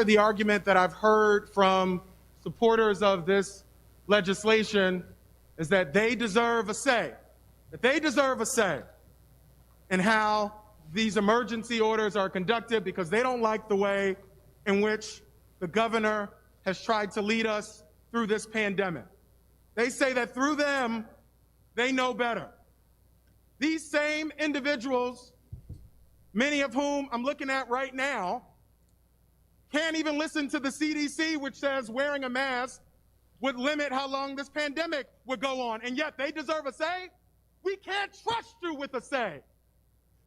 of the argument that I've heard from supporters of this legislation is that they deserve a say, in how these emergency orders are conducted because they don't like the way in which the governor has tried to lead us through this pandemic. They say that through them, they know better. These same individuals, many of whom I'm looking at right now, can't even listen to the CDC, which says wearing a mask would limit how long this pandemic would go on. And yet they deserve a say? We can't trust you with a say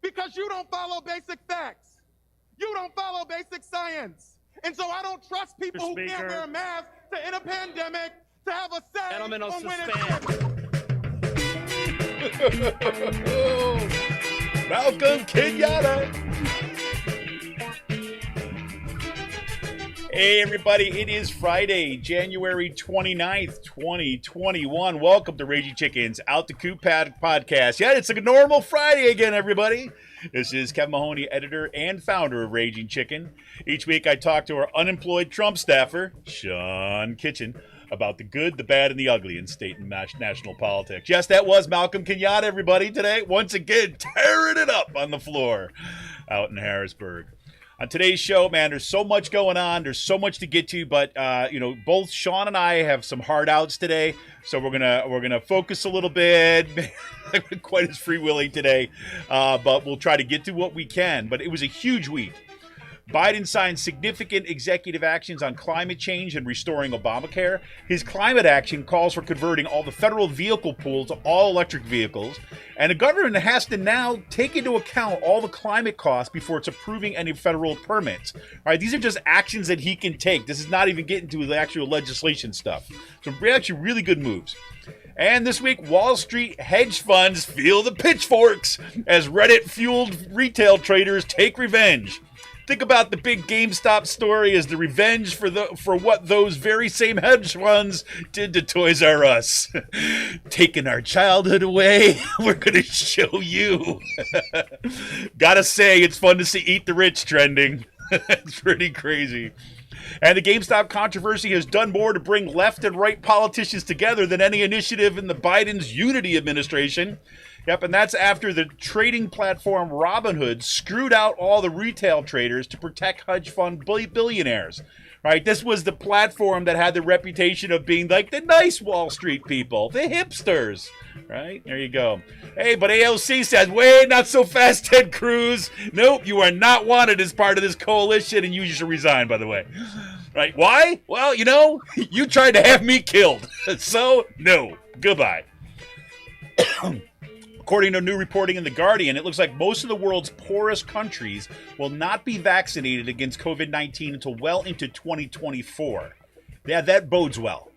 because you don't follow basic facts. You don't follow basic science. And so I don't trust people who can't wear a mask to end a pandemic to have a say on when it's Malcolm Kenyatta. Hey everybody, it is Friday, January 29th, 2021. Welcome to Raging Chicken's Out the Coop podcast. Yeah, it's a normal Friday again, everybody. This is Kevin Mahoney, editor and founder of Raging Chicken. Each week I talk to our unemployed Trump staffer, Sean Kitchen, about the good, the bad, and the ugly in state and national politics. Yes, that was Malcolm Kenyatta, everybody, today. Once again, tearing it up on the floor out in Harrisburg. On today's show, man, there's so much going on. There's so much to get to, but both Sean and I have some hard outs today, so we're gonna focus a little bit. Quite as free-willing today, but we'll try to get to what we can. But it was a huge week. Biden signed significant executive actions on climate change and restoring Obamacare. His climate action calls for converting all the federal vehicle pool to all electric vehicles. And the government has to now take into account all the climate costs before it's approving any federal permits. All right, these are just actions that he can take. This is not even getting to the actual legislation stuff. So actually really good moves. And this week, Wall Street hedge funds feel the pitchforks as Reddit-fueled retail traders take revenge. Think about the big GameStop story as the revenge for what those very same hedge funds did to Toys R Us. Taking our childhood away, we're going to show you. Gotta say, it's fun to see Eat the Rich trending. It's pretty crazy. And the GameStop controversy has done more to bring left and right politicians together than any initiative in the Biden's Unity administration. Yep, and that's after the trading platform Robinhood screwed out all the retail traders to protect hedge fund billionaires. Right, this was the platform that had the reputation of being like the nice Wall Street people, the hipsters. Right, there you go. Hey, but AOC says, wait, not so fast, Ted Cruz. Nope, you are not wanted as part of this coalition, and you should resign, by the way. Right, why? Well, you tried to have me killed. So, no, goodbye. According to new reporting in The Guardian, it looks like most of the world's poorest countries will not be vaccinated against COVID-19 until well into 2024. Yeah, that bodes well.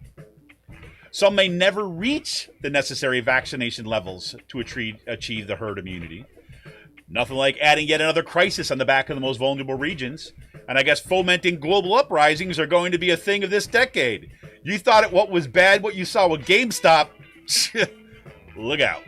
Some may never reach the necessary vaccination levels to achieve the herd immunity. Nothing like adding yet another crisis on the back of the most vulnerable regions. And I guess fomenting global uprisings are going to be a thing of this decade. You thought what was bad, what you saw with GameStop? Look out.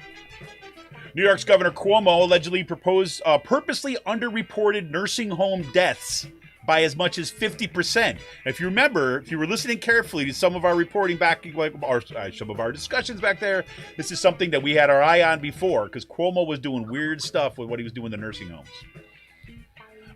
New York's Governor Cuomo allegedly proposed purposely underreported nursing home deaths by as much as 50%. If you remember, if you were listening carefully to some of our reporting back, or some of our discussions back there, this is something that we had our eye on before, because Cuomo was doing weird stuff with what he was doing in the nursing homes.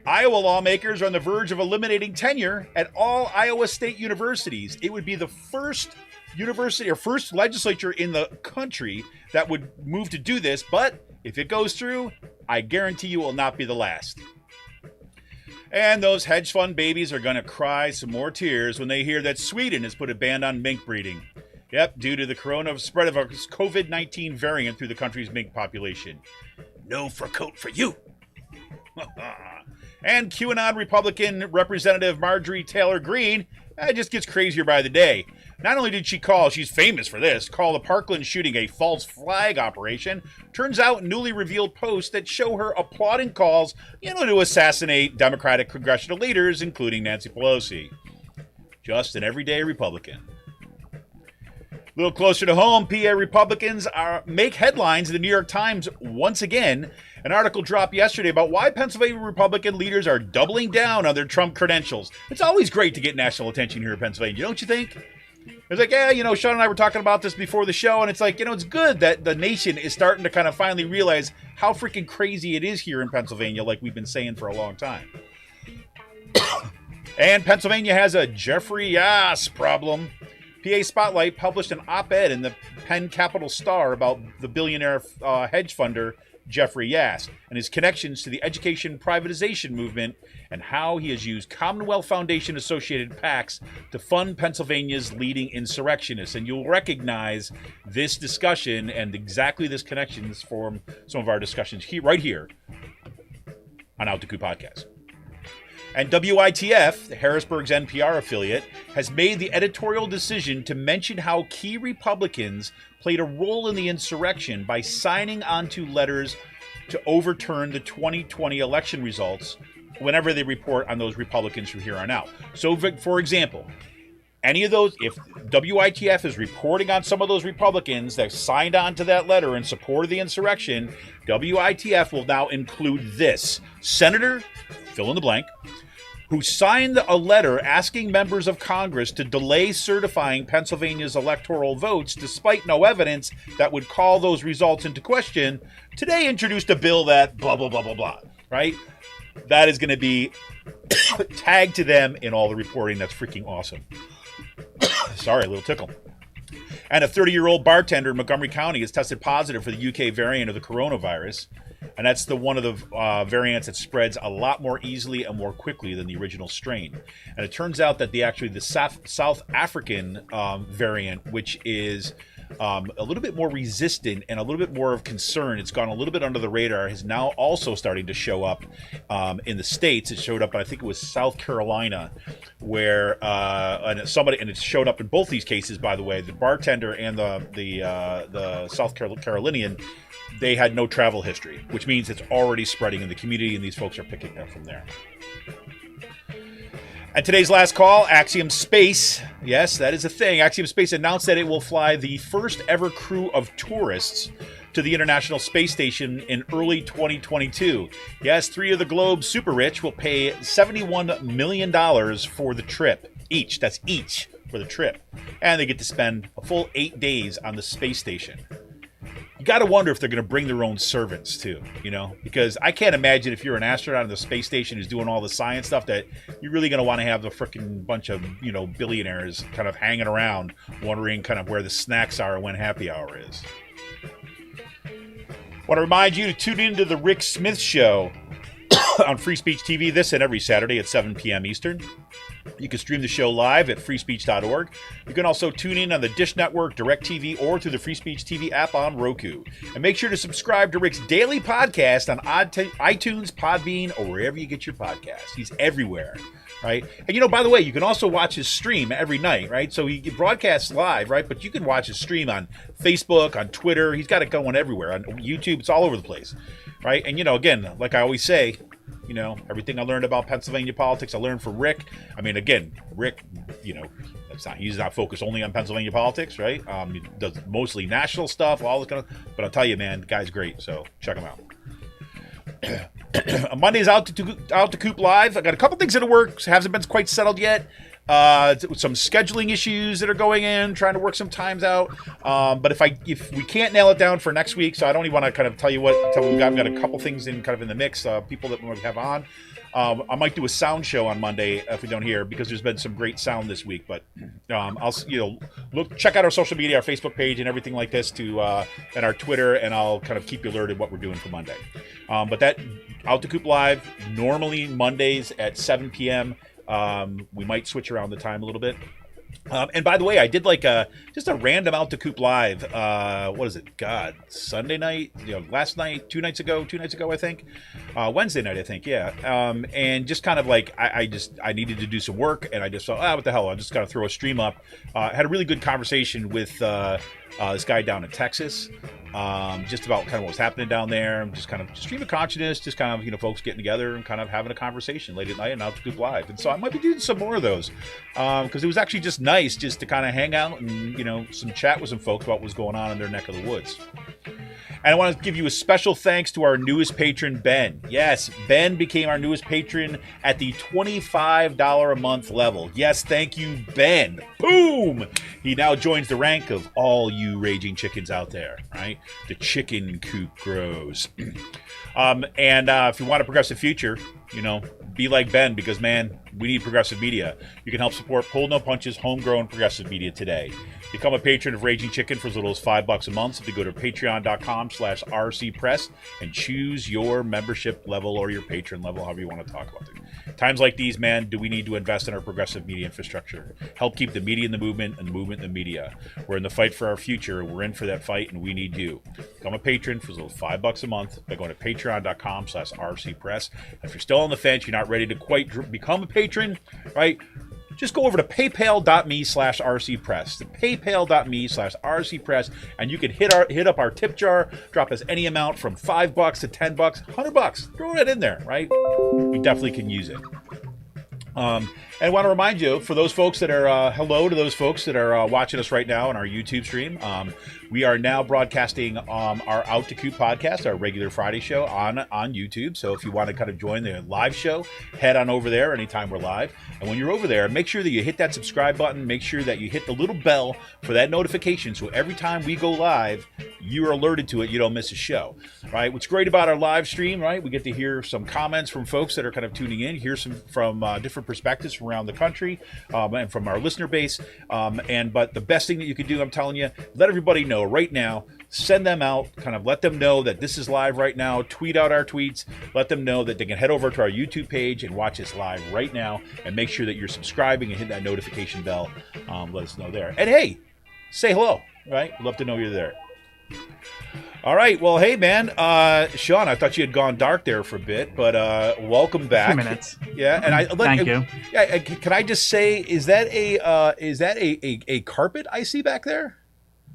Iowa lawmakers are on the verge of eliminating tenure at all Iowa state universities. It would be the first university or first legislature in the country that would move to do this, but if it goes through, I guarantee you it will not be the last. And those hedge fund babies are going to cry some more tears when they hear that Sweden has put a ban on mink breeding. Yep, due to the spread of a COVID-19 variant through the country's mink population. No fur coat for you. And QAnon Republican Representative Marjorie Taylor Greene just gets crazier by the day. Not only did she's famous for this, call the Parkland shooting a false flag operation. Turns out newly revealed posts that show her applauding calls, to assassinate Democratic congressional leaders, including Nancy Pelosi. Just an everyday Republican. A little closer to home, PA Republicans make headlines in the New York Times once again. An article dropped yesterday about why Pennsylvania Republican leaders are doubling down on their Trump credentials. It's always great to get national attention here in Pennsylvania, don't you think? It's like, yeah, Sean and I were talking about this before the show, and it's like, it's good that the nation is starting to kind of finally realize how freaking crazy it is here in Pennsylvania, like we've been saying for a long time. And Pennsylvania has a Jeffrey Yass problem. PA Spotlight published an op-ed in the Penn Capital Star about the billionaire hedge funder Jeffrey Yass and his connections to the education privatization movement and how he has used Commonwealth Foundation-associated PACs to fund Pennsylvania's leading insurrectionists. And you'll recognize this discussion and exactly this connection from some of our discussions right here on Out the Coup podcast. And WITF, Harrisburg's NPR affiliate, has made the editorial decision to mention how key Republicans played a role in the insurrection by signing onto letters to overturn the 2020 election results whenever they report on those Republicans from here on out. So, for example, any of those, if WITF is reporting on some of those Republicans that signed on to that letter in support of the insurrection, WITF will now include this: Senator, fill in the blank, who signed a letter asking members of Congress to delay certifying Pennsylvania's electoral votes despite no evidence that would call those results into question, today introduced a bill that blah, blah, blah, blah, blah, right? That is going to be tagged to them in all the reporting. That's freaking awesome. Sorry, a little tickle. And a 30-year-old bartender in Montgomery County has tested positive for the UK variant of the coronavirus. And that's one of the variants that spreads a lot more easily and more quickly than the original strain. And it turns out that the South African variant, which is a little bit more resistant and a little bit more of concern, it's gone a little bit under the radar, is now also starting to show up in the States. It showed up, I think it was South Carolina, where and it showed up in both these cases, by the way. The bartender and the South Carolinian, they had no travel history, which means it's already spreading in the community, and these folks are picking up from there. And today's last call, Axiom Space. Yes, that is a thing. Axiom Space announced that it will fly the first ever crew of tourists to the International Space Station in early 2022. Yes, 3 of the globe's super rich will pay $71 million for the trip. Each. That's each for the trip. And they get to spend a full 8 days on the space station. You got to wonder if they're going to bring their own servants too, because I can't imagine if you're an astronaut on the space station who's doing all the science stuff that you're really going to want to have the freaking bunch of, billionaires kind of hanging around wondering kind of where the snacks are when happy hour is. Want to remind you to tune into the Rick Smith Show on Free Speech TV this and every Saturday at 7 p.m. Eastern. You can stream the show live at freespeech.org. You can also tune in on the Dish Network, DirecTV, or through the Free Speech TV app on Roku. And make sure to subscribe to Rick's daily podcast on iTunes, Podbean, or wherever you get your podcasts. He's everywhere, right? And, by the way, you can also watch his stream every night, right? So he broadcasts live, right? But you can watch his stream on Facebook, on Twitter. He's got it going everywhere. On YouTube, it's all over the place, right? And, again, like I always say, everything I learned about Pennsylvania politics, I learned from Rick. I mean, again, Rick, he's not focused only on Pennsylvania politics, right? He does mostly national stuff, all this kind of, but I'll tell you, man, the guy's great. So check him out. Monday's out to Coop Live. I got a couple things in the works. Hasn't been quite settled yet. Some scheduling issues that are going in, trying to work some times out. But if we can't nail it down for next week, so I don't even want to kind of tell you what until we've got a couple things in the mix. People that we have on. I might do a sound show on Monday if we don't hear, because there's been some great sound this week. But I'll check out our social media, our Facebook page, and everything like this and our Twitter, and I'll kind of keep you alerted what we're doing for Monday. But that Out to Coop Live normally Mondays at 7 p.m. We might switch around the time a little bit. And by the way, I did just a random Out to Coop Live. What is it? God, Sunday night? Last night, two nights ago, I think. Wednesday night, I think. Yeah. And just kind of I needed to do some work, and I just thought, what the hell? I just got to throw a stream up. Had a really good conversation with this guy down in Texas. Just about kind of what was happening down there, just kind of stream of consciousness, just kind of folks getting together and kind of having a conversation late at night and Out to Coop Live. And so I might be doing some more of those because it was actually just nice. nice just to kind of hang out and, you know, some chat with some folks about what's going on in their neck of the woods. And I want to give you a special thanks to our newest patron, Ben. Yes, Ben became our newest patron at the $25 a month level. Yes, thank you, Ben. Boom! He now joins the rank of all you raging chickens out there, right? The chicken coop grows. If you want a progressive future, you know, be like Ben, because, man, we need progressive media. You can help support Pull No Punches homegrown progressive media today. Become a patron of Raging Chicken for as little as $5 a month. If you go to patreon.com/rcpress and choose your membership level or your patron level, however you want to talk about it. Times like these, man, do we need to invest in our progressive media infrastructure? Help keep the media in the movement and the movement in the media. We're in the fight for our future. We're in for that fight, and we need you. Become a patron for as little as $5 a month by going to patreon.com/rcpress. If you're still on the fence, you're not ready to quite become a patron, right? Just go over to paypal.me/rcpress, the paypal.me/rcpress, and you can hit up our tip jar, drop us any amount from $5 to $10, $100. Throw it in there, right? We definitely can use it. And I want to remind you, for those folks that are, hello to those folks that are watching us right now on our YouTube stream. We are now broadcasting our Out to Coop podcast, our regular Friday show on YouTube. So if you want to kind of join the live show, head on over there anytime we're live. And when you're over there, make sure that you hit that subscribe button. Make sure that you hit the little bell for that notification. So every time we go live, you're alerted to it. You don't miss a show, right? What's great about our live stream, right? We get to hear some comments from folks that are kind of tuning in, hear some from different perspectives from around the country and from our listener base. But the best thing that you can do, I'm telling you, let everybody know right now, send them out, kind of let them know that this is live right now, tweet out our tweets, let them know that they can head over to our YouTube page and watch us live right now, and make sure that you're subscribing and hit that notification bell. Let us know there. And hey, say hello, right? Love to know you're there. All right. Well, hey, man. Sean, I thought you had gone dark there for a bit, but welcome back. 2 minutes. Yeah, and Thank you. Yeah, can I just say, is that a carpet I see back there?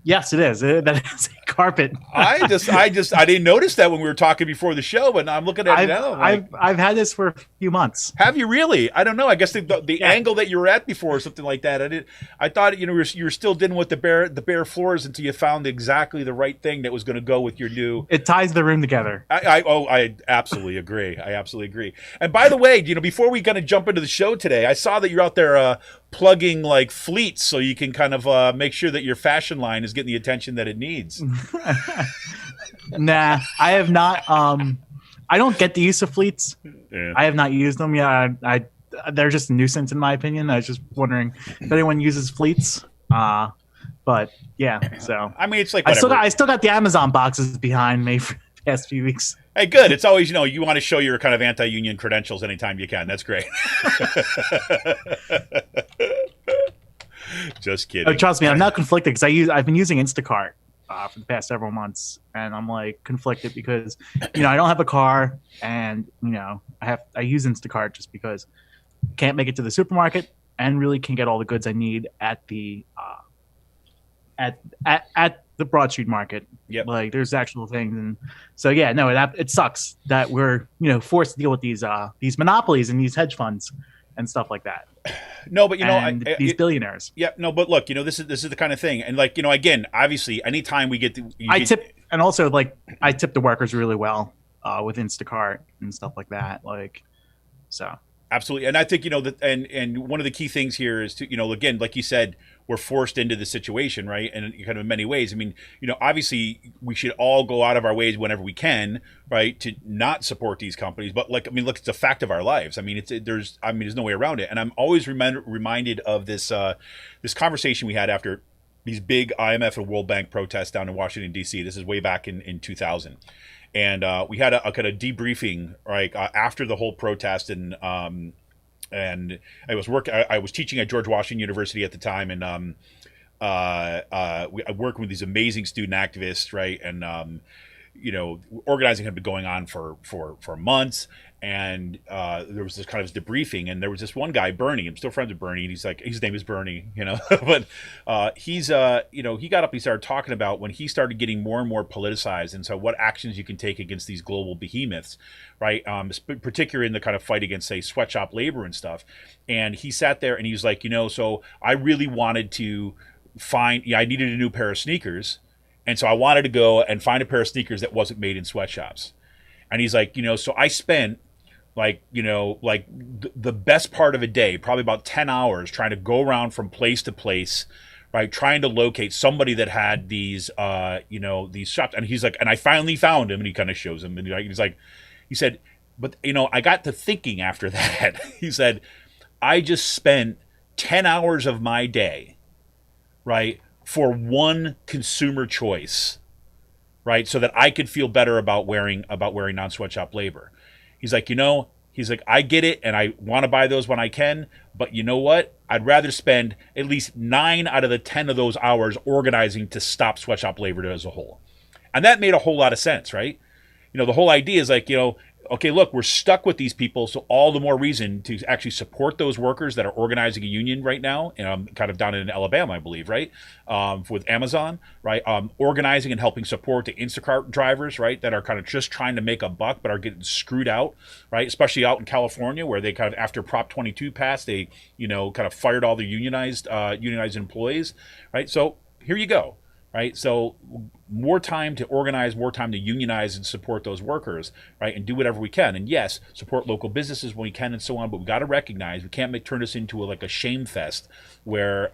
Yes, it is. That is a carpet. I didn't notice that when we were talking before the show, but I'm looking at it now. I've had this for a few months. Have you really? I don't know. I guess the angle that you were at before or something like that. I thought you were still dealing with the bare floors until you found exactly the right thing that was going to go with your new. It ties the room together. I absolutely agree. I absolutely agree. And by the way, before we kind of jump into the show today, I saw that you're out there plugging like fleets so you can kind of make sure that your fashion line is getting the attention that it needs. Nah, I have not. I don't get the use of fleets. Yeah. I have not used them. Yeah, they're just a nuisance in my opinion. I was just wondering if anyone uses fleets. But yeah, so I mean, it's like whatever. I still got the Amazon boxes behind me for the past few weeks. Hey, good. It's always, you want to show your kind of anti-union credentials anytime you can. That's great. Just kidding. Oh, trust me, I'm not conflicted because I've been using Instacart for the past several months, and I'm like conflicted because I don't have a car, and I use Instacart just because I can't make it to the supermarket and really can get all the goods I need at the at the Broad Street Market. Yep. Like there's actual things, and so yeah, no, it sucks that we're forced to deal with these monopolies and these hedge funds and stuff like that. No, but these billionaires. Yeah, no, but look, this is the kind of thing, and like again, obviously, anytime we get I tip the workers really well with Instacart and stuff like that, so. Absolutely, and I think that, and one of the key things here is to again, like you said, we're forced into the situation, right? And kind of in many ways, I mean, obviously, we should all go out of our ways whenever we can, right, to not support these companies. But look, it's a fact of our lives. I mean, there's no way around it. And I'm always reminded of this this conversation we had after these big IMF and World Bank protests down in Washington D.C. This is way back in 2000. And we had a kind of debriefing, right, after the whole protest, and I was teaching at George Washington University at the time, and I worked with these amazing student activists, right, and organizing had been going on for months, and there was this kind of debriefing, and there was this one guy, Bernie. I'm still friends with Bernie. And he's like, his name is Bernie, but he's he got up, he started talking about when he started getting more and more politicized, and so what actions you can take against these global behemoths, right? Particularly in the kind of fight against, say, sweatshop labor and stuff. And he sat there and he was like, so I really wanted to I needed a new pair of sneakers, and so I wanted to go and find a pair of sneakers that wasn't made in sweatshops. And he's like, so I spent the best part of a day, probably about 10 hours, trying to go around from place to place, right, trying to locate somebody that had these these shops. And he's like, and I finally found him, and he kind of shows him, and he said, but I got to thinking after that. He said, I just spent 10 hours of my day, right, for one consumer choice, right, so that I could feel better about wearing non-sweatshop labor. He's like, I get it, and I want to buy those when I can, but you know what? I'd rather spend at least 9 out of the 10 of those hours organizing to stop sweatshop labor as a whole. And that made a whole lot of sense, right? The whole idea is like, okay, look, we're stuck with these people, so all the more reason to actually support those workers that are organizing a union right now, kind of down in Alabama, I believe, right, with Amazon, right, organizing and helping support the Instacart drivers, right, that are kind of just trying to make a buck but are getting screwed out, right, especially out in California, where they kind of, after Prop 22 passed, they, kind of fired all the unionized employees, right, so here you go. Right, so more time to organize, more time to unionize and support those workers, right, and do whatever we can. And yes, support local businesses when we can and so on. But we got to recognize we can't turn this into a shame fest where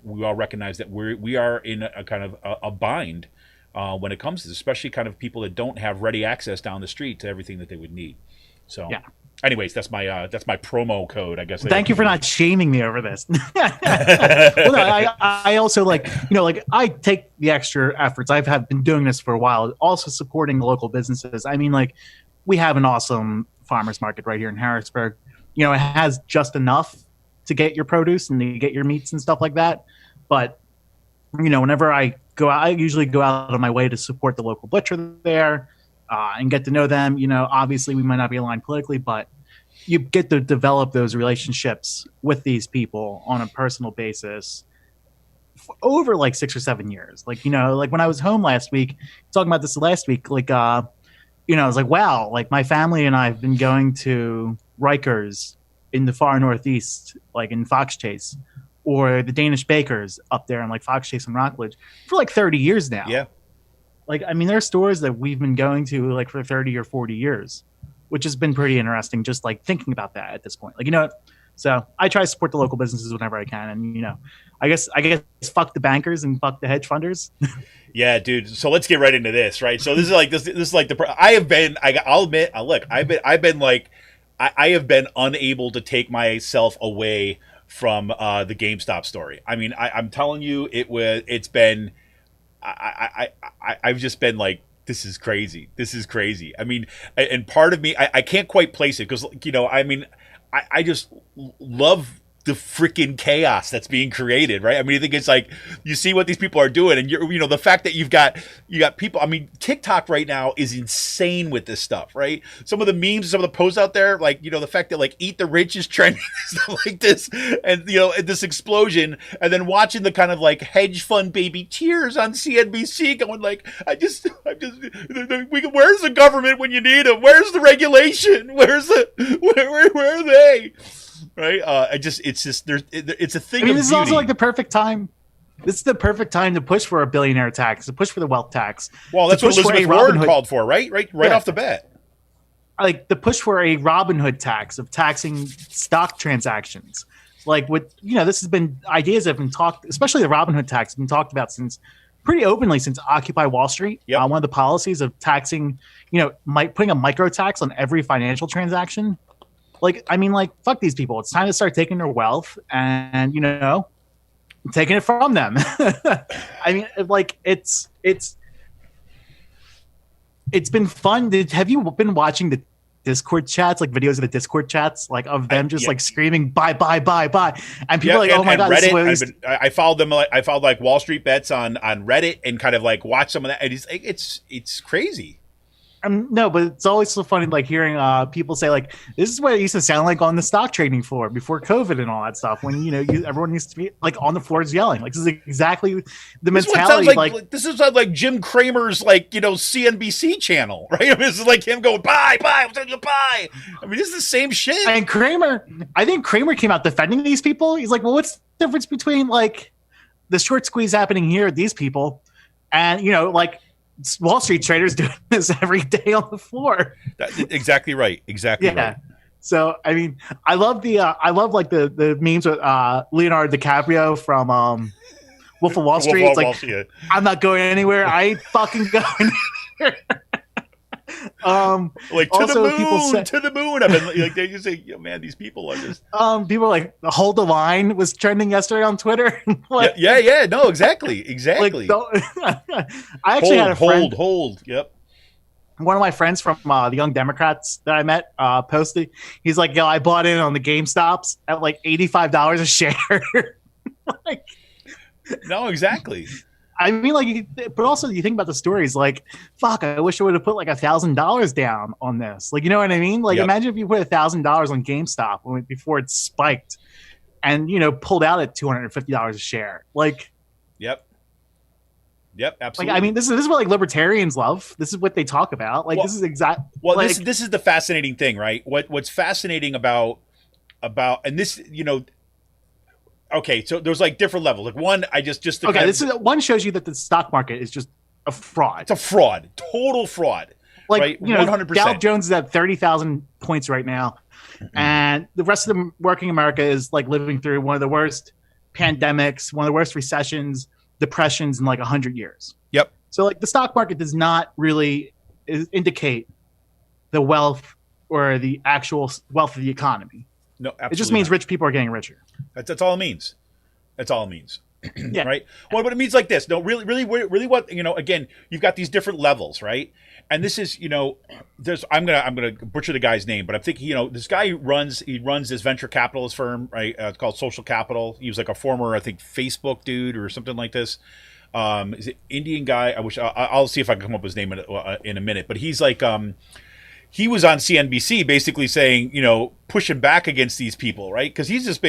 we all recognize that we are in a kind of a bind when it comes to this, especially kind of people that don't have ready access down the street to everything that they would need. So yeah. Anyways, that's my promo code, I guess. Thank you for not shaming me over this. Well, no, I also I take the extra efforts. I've been doing this for a while, also supporting the local businesses. I mean, we have an awesome farmers market right here in Harrisburg. It has just enough to get your produce and to get your meats and stuff like that. But, whenever I go out, I usually go out of my way to support the local butcher there. And get to know them. Obviously we might not be aligned politically, but you get to develop those relationships with these people on a personal basis over 6 or 7 years. When I was home last week, talking about this last week, I was like, wow, my family and I have been going to Rikers in the far Northeast, in Fox Chase, or the Danish Bakers up there in Fox Chase and Rockledge for 30 years now. Yeah. There are stores that we've been going to for 30 or 40 years, which has been pretty interesting. Just thinking about that at this point, so I try to support the local businesses whenever I can. And, I guess fuck the bankers and fuck the hedge funders. Yeah, dude. So let's get right into this. Right. So this is I'll admit, look, I have been unable to take myself away from the GameStop story. I mean, I'm telling you, I've just been like, this is crazy. This is crazy. I mean, and part of me, I can't quite place it because, I just love the freaking chaos that's being created, right? I mean, I think it's you see what these people are doing, and the fact that you got people. I mean, TikTok right now is insane with this stuff, right? Some of the memes, some of the posts out there, the fact that Eat the Rich is trending, stuff like this, and this explosion, and then watching the kind of hedge fund baby tears on CNBC, going where's the government when you need them? Where's the regulation? Where are they? Right? It's a thing. I mean, this is also the perfect time. This is the perfect time to push for a billionaire tax, to push for the wealth tax. Well, that's what Elizabeth Warren called for, right off the bat. The push for a Robinhood tax of taxing stock transactions. This has been ideas that have been talked, especially the Robinhood tax, have been talked about pretty openly since Occupy Wall Street. Yep. One of the policies of taxing, putting a micro tax on every financial transaction. Fuck these people. It's time to start taking their wealth and, taking it from them. I mean, it's been fun. Have you been watching the Discord chats, videos of the Discord chats, of them just screaming, buy, and people oh my God. Reddit, I followed them. I followed Wall Street Bets on Reddit and kind of watch some of that. And it's crazy. No, but it's always so funny, like hearing people say, like, this is what it used to sound like on the stock trading floor before COVID and all that stuff. When everyone used to be like on the floors yelling, like this is exactly the mentality. This is like Jim Cramer's CNBC channel, right? I mean, this is like him going buy, I'm telling you buy. I mean, this is the same shit. And I think Kramer came out defending these people. He's like, well, what's the difference between like the short squeeze happening here at these people, and like Wall Street traders doing this every day on the floor. Exactly right. Exactly right. So I mean, I love like the memes with Leonardo DiCaprio from Wolf of Wall Street. It's like, I'm not going anywhere. I ain't fucking going anywhere. Like to the moon, to the moon. I mean, like they just say, man, these people are just. People are like, hold the line was trending yesterday on Twitter. Like, yeah, no, exactly. Like, I actually had a friend. Hold. Yep. One of my friends from the Young Democrats that I met posted. He's like, yo, I bought in on the GameStops at like $85 a share. Like, no, exactly. I mean, like, but also you think about the stories, like, fuck, I wish I would have put like $1,000 down on this. Like, you know what I mean? Like, Imagine if you put $1,000 on GameStop before it spiked, and pulled out at $250 a share. Like, yep, absolutely. Like, I mean, this is what like libertarians love. This is what they talk about. Like, this is exact. Well, like, this is the fascinating thing, right? What's fascinating about and this, okay, so there's like different levels. Like one, one shows you that the stock market is just a fraud. It's a fraud, total fraud. Like, right? 100%. Dow Jones is at 30,000 points right now, and the rest of the working America is like living through one of the worst pandemics, one of the worst recessions, depressions in like 100 years. Yep. So like the stock market does not really indicate the wealth or the actual wealth of the economy. No, absolutely. It just means rich people are getting richer. That's all it means. That's all it means. Yeah. Right. Well, but it means like this. No, really what, again, you've got these different levels, right? And this is, I'm gonna butcher the guy's name, but I'm thinking, this guy runs this venture capitalist firm, right? It's called Social Capital. He was like a former, I think, Facebook dude or something like this. Is it Indian guy? I wish I'll see if I can come up with his name in a minute. But he's like, he was on CNBC basically saying, pushing back against these people, right? Because he's just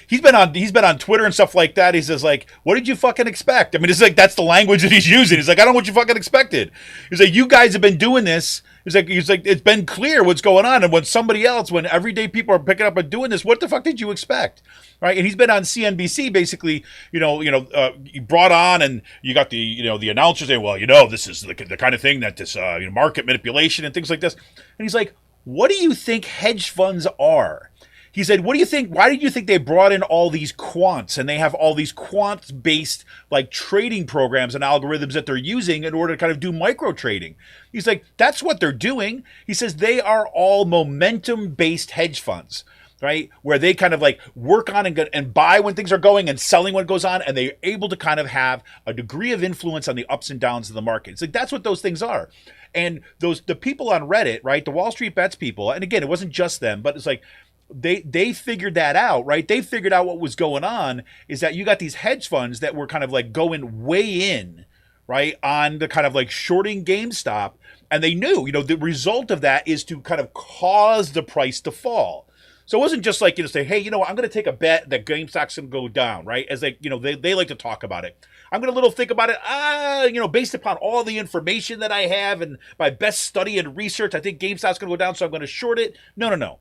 he's been on Twitter and stuff like that. He says like, what did you fucking expect? I mean, it's like, that's the language that he's using. He's like, I don't know what you fucking expected. He's like, you guys have been doing this. He's like, it's been clear what's going on. And when everyday people are picking up and doing this, what the fuck did you expect? Right. And he's been on CNBC basically, he brought on, and you got the announcers saying, well, this is the kind of thing that this, market manipulation and things like this. And he's like, what do you think hedge funds are? He said, what do you think? Why did you think they brought in all these quants, and they have all these quant-based like trading programs and algorithms that they're using in order to kind of do micro trading? He's like, that's what they're doing. He says they are all momentum-based hedge funds, right? Where they kind of like work on and buy when things are going and selling when it goes on, and they're able to kind of have a degree of influence on the ups and downs of the market. It's like, that's what those things are. And the people on Reddit, right? The Wall Street Bets people, and again, it wasn't just them, but it's like, they figured that out, right? They figured out what was going on is that you got these hedge funds that were kind of like going way in, right, on the kind of like shorting GameStop. And they knew, the result of that is to kind of cause the price to fall. So it wasn't just like, say, hey, I'm going to take a bet that GameStop's going to go down, right? As like, they like to talk about it. I'm going to think about it, based upon all the information that I have and my best study and research, I think GameStop's going to go down, so I'm going to short it. No.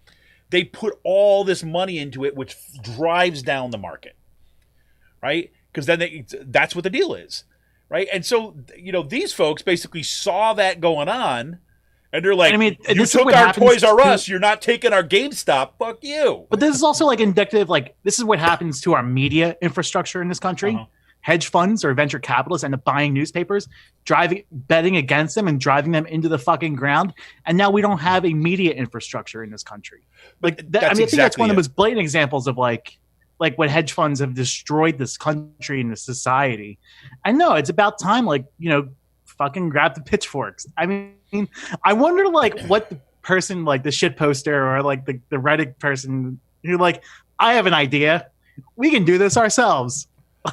They put all this money into it, which drives down the market, right? Because then that's what the deal is, right? And so, these folks basically saw that going on, and they're like, you took our Toys R Us, you're not taking our GameStop, fuck you. But this is also like indicative, like this is what happens to our media infrastructure in this country. Uh-huh. Hedge funds or venture capitalists end up buying newspapers, betting against them and driving them into the fucking ground. And now we don't have a media infrastructure in this country. Like I think that's one of the most blatant examples of like what hedge funds have destroyed this country and this society. I know it's about time, fucking grab the pitchforks. I mean, I wonder what the person, like the shit poster or like the Reddit person who like, I have an idea. We can do this ourselves.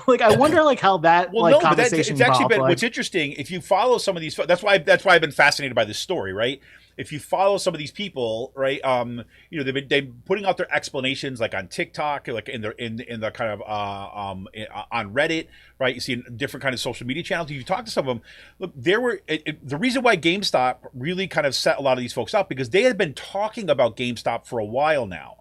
Like, I wonder like how that Well, like no, but conversation it's actually evolved, been like, what's interesting. If you follow some of these, that's why I've been fascinated by this story, right? If you follow some of these people, right, they've been putting out their explanations like on TikTok, like in the kind of on Reddit, right? You see different kind of social media channels. If you talk to some of them, look, the reason why GameStop really kind of set a lot of these folks up because they had been talking about GameStop for a while now.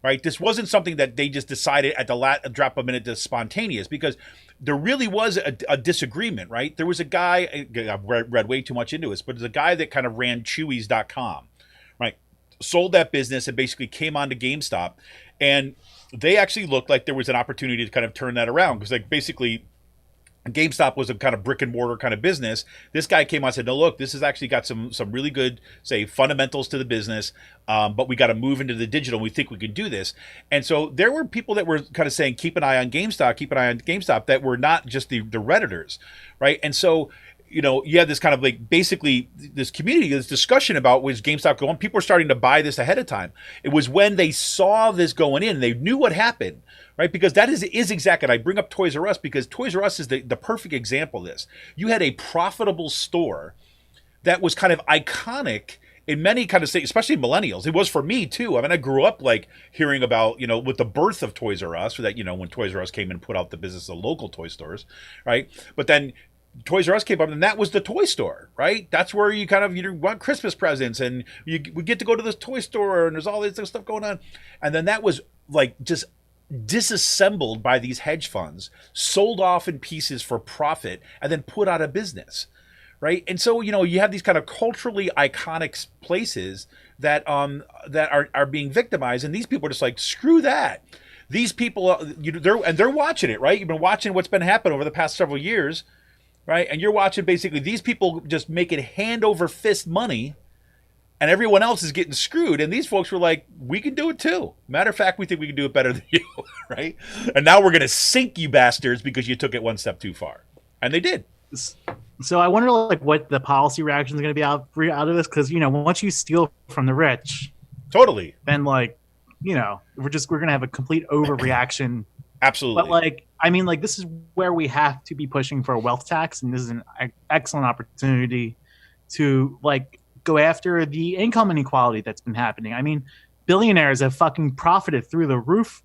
Right, this wasn't something that they just decided at the drop of a minute to spontaneous because there really was a disagreement. Right, there was a guy I've read way too much into this, but there's a guy that kind of ran Chewies.com, right, sold that business and basically came on to GameStop, and they actually looked like there was an opportunity to kind of turn that around because like basically GameStop was a kind of brick and mortar kind of business. This guy came on and said, no, look, this has actually got some really good, say, fundamentals to the business, but we got to move into the digital. We think we can do this. And so there were people that were kind of saying, keep an eye on GameStop, that were not just the Redditors, right? And so, you had this kind of like basically this community, this discussion about was GameStop going. People were starting to buy this ahead of time. It was when they saw this going in, they knew what happened. Right, because that is exactly. And I bring up Toys R Us because Toys R Us is the perfect example of this. You had a profitable store that was kind of iconic in many kind of states, especially millennials. It was for me too. I mean, I grew up like hearing about with the birth of Toys R Us, that when Toys R Us came and put out the business of local toy stores, right? But then Toys R Us came up, and that was the toy store, right? That's where you kind of you want Christmas presents, and we get to go to this toy store, and there's all this stuff going on, and then that was like just disassembled by these hedge funds, sold off in pieces for profit, and then put out of business, right? And so you have these kind of culturally iconic places that are being victimized, and these people are just like, screw that. These people, they're watching it, right? You've been watching what's been happening over the past several years, right? And you're watching basically these people just making hand over fist money. And everyone else is getting screwed. And these folks were like, we can do it too. Matter of fact, we think we can do it better than you, right? And now we're going to sink you bastards because you took it one step too far. And they did. So I wonder like what the policy reaction is going to be out of this. Because, once you steal from the rich. Totally. Then like, we're going to have a complete overreaction. Absolutely. But like, I mean, like this is where we have to be pushing for a wealth tax. And this is an excellent opportunity to like, go after the income inequality that's been happening. I mean, billionaires have fucking profited through the roof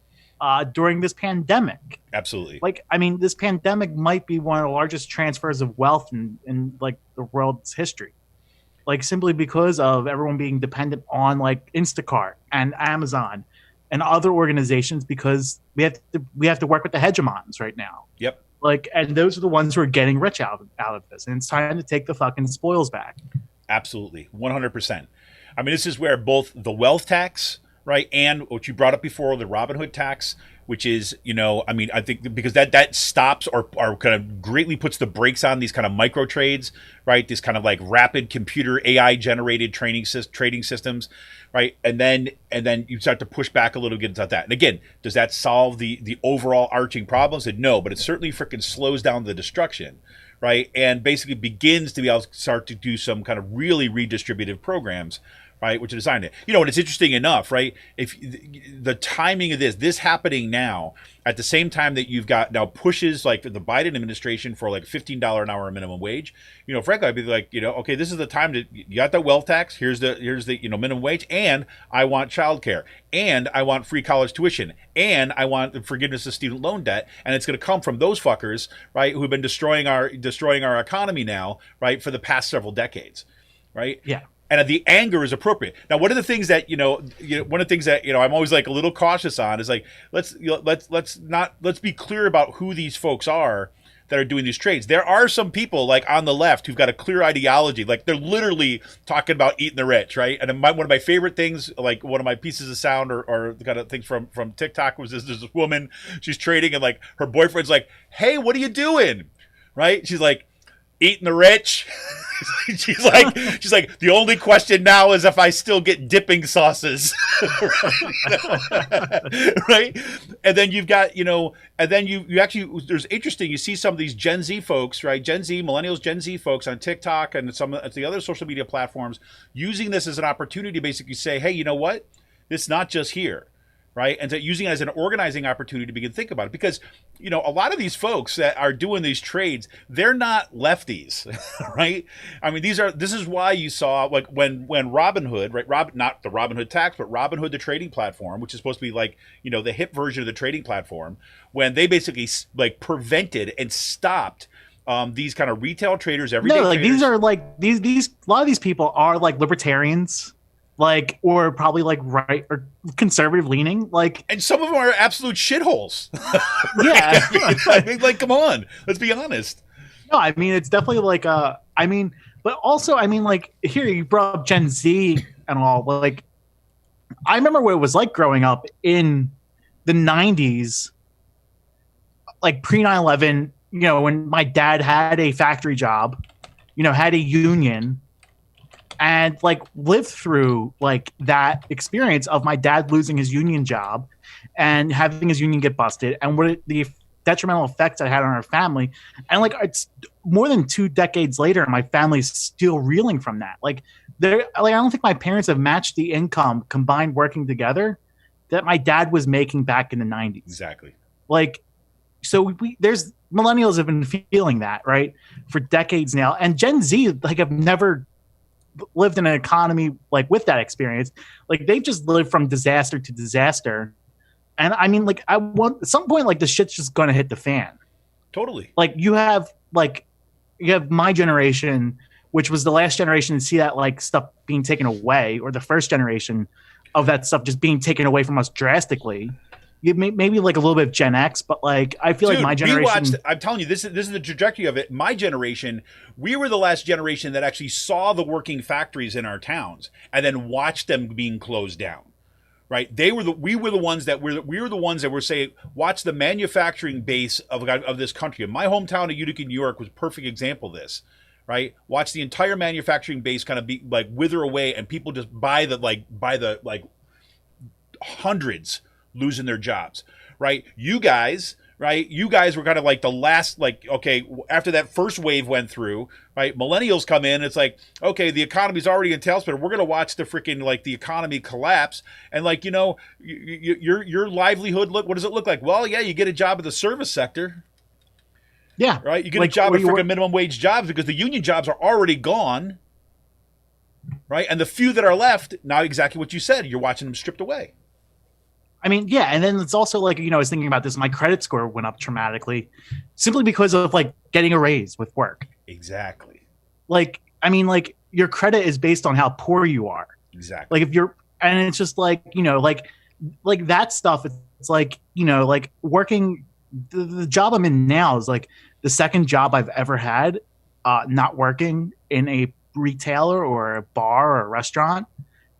during this pandemic. Absolutely. Like, I mean, this pandemic might be one of the largest transfers of wealth in like the world's history. Like simply because of everyone being dependent on like Instacart and Amazon and other organizations because we have to work with the hegemons right now. Yep. Like, and those are the ones who are getting rich out of this. And it's time to take the fucking spoils back. Absolutely. 100%. I mean, this is where both the wealth tax, right, and what you brought up before, the Robin Hood tax, which is, I mean, I think because that stops or kind of greatly puts the brakes on these kind of micro trades, right? This kind of like rapid computer AI generated trading systems, right? And then you start to push back a little bit at that. And again, does that solve the overall arching problems? And no, but it certainly freaking slows down the destruction. Right, and basically begins to be able to start to do some kind of really redistributive programs, right, which are designed it. And it's interesting enough, right, if the timing of this happening now at the same time that you've got now pushes like the Biden administration for like $15 an hour minimum wage, frankly, I'd be like, okay, this is the time to, you got that wealth tax, here's the minimum wage, and I want childcare, and I want free college tuition, and I want the forgiveness of student loan debt, and it's going to come from those fuckers, right, who've been destroying our economy now, right, for the past several decades, right? Yeah. And the anger is appropriate. Now, one of the things that I'm always like a little cautious on is like let's be clear about who these folks are that are doing these trades. There are some people like on the left who've got a clear ideology, like they're literally talking about eating the rich, right? And one of my favorite things, like one of my pieces of sound or the kind of things from TikTok was this woman, she's trading and like her boyfriend's like, hey, what are you doing? Right? She's like, eating the rich. she's like, the only question now is if I still get dipping sauces. Right? And then you've got, and then you actually, there's interesting, you see some of these Gen Z folks, right? Millennials, Gen Z folks on TikTok and some of the other social media platforms using this as an opportunity to basically say, hey, you know what? It's not just here. right? And to using it as an organizing opportunity to begin to think about it. Because, you know, a lot of these folks that are doing these trades, they're not lefties, right? I mean, this is why you saw, like, when Robinhood, right? Not the Robinhood tax, but Robinhood, the trading platform, which is supposed to be like, you know, the hip version of the trading platform, when they basically like prevented and stopped these kind of retail traders, everyday No, like traders. these are like these a lot of these people are like libertarians, like, or probably like right or conservative leaning, like, And some of them are absolute shitholes. yeah. I mean, like, come on, let's be honest. No, I mean it's definitely like I mean, but also I mean like here you brought up Gen Z and all, but like I remember what it was like growing up in the 90s, like pre 9/11, you know, when my dad had a factory job, you know, had a union, and like lived through like that experience of my dad losing his union job and having his union get busted, and the detrimental effects I had on our family. And like it's more than 2 decades later, and my family's still reeling from that. Like I don't think my parents have matched the income combined working together that my dad was making back in the 90s. Exactly. Like, so there's millennials have been feeling that, right, for decades now, and Gen Z like have never lived in an economy like with that experience. Like they've just lived from disaster to disaster, and I mean, like at some point, like the shit's just gonna hit the fan. Totally. Like you have my generation, which was the last generation to see that like stuff being taken away, or the first generation of that stuff just being taken away from us drastically. Maybe like a little bit of Gen X, but like I feel like my generation. I'm telling you, this is the trajectory of it. My generation, we were the last generation that actually saw the working factories in our towns and then watched them being closed down. Right? We were the ones that were saying, watch the manufacturing base of this country. And my hometown of Utica, New York, was a perfect example of this. Right? Watch the entire manufacturing base kind of be like wither away, and people just by the hundreds losing their jobs, right? You guys were kind of like the last, like, okay, after that first wave went through, right? Millennials come in, it's like, okay, the economy's already in tailspin. We're going to watch the freaking, like, the economy collapse. And like, you know, your livelihood, what does it look like? Well, yeah, you get a job in the service sector. Yeah. Right? You get like, a job at freaking minimum wage jobs because the union jobs are already gone. Right? And the few that are left, now exactly what you said, you're watching them stripped away. I mean, yeah, and then it's also like, you know, I was thinking about this. My credit score went up dramatically simply because of like getting a raise with work. Exactly. Like, I mean, like your credit is based on how poor you are. Exactly. Like if you're, and it's just like, you know, like that stuff. It's like, you know, like working, the job I'm in now is like the second job I've ever had, not working in a retailer or a bar or a restaurant.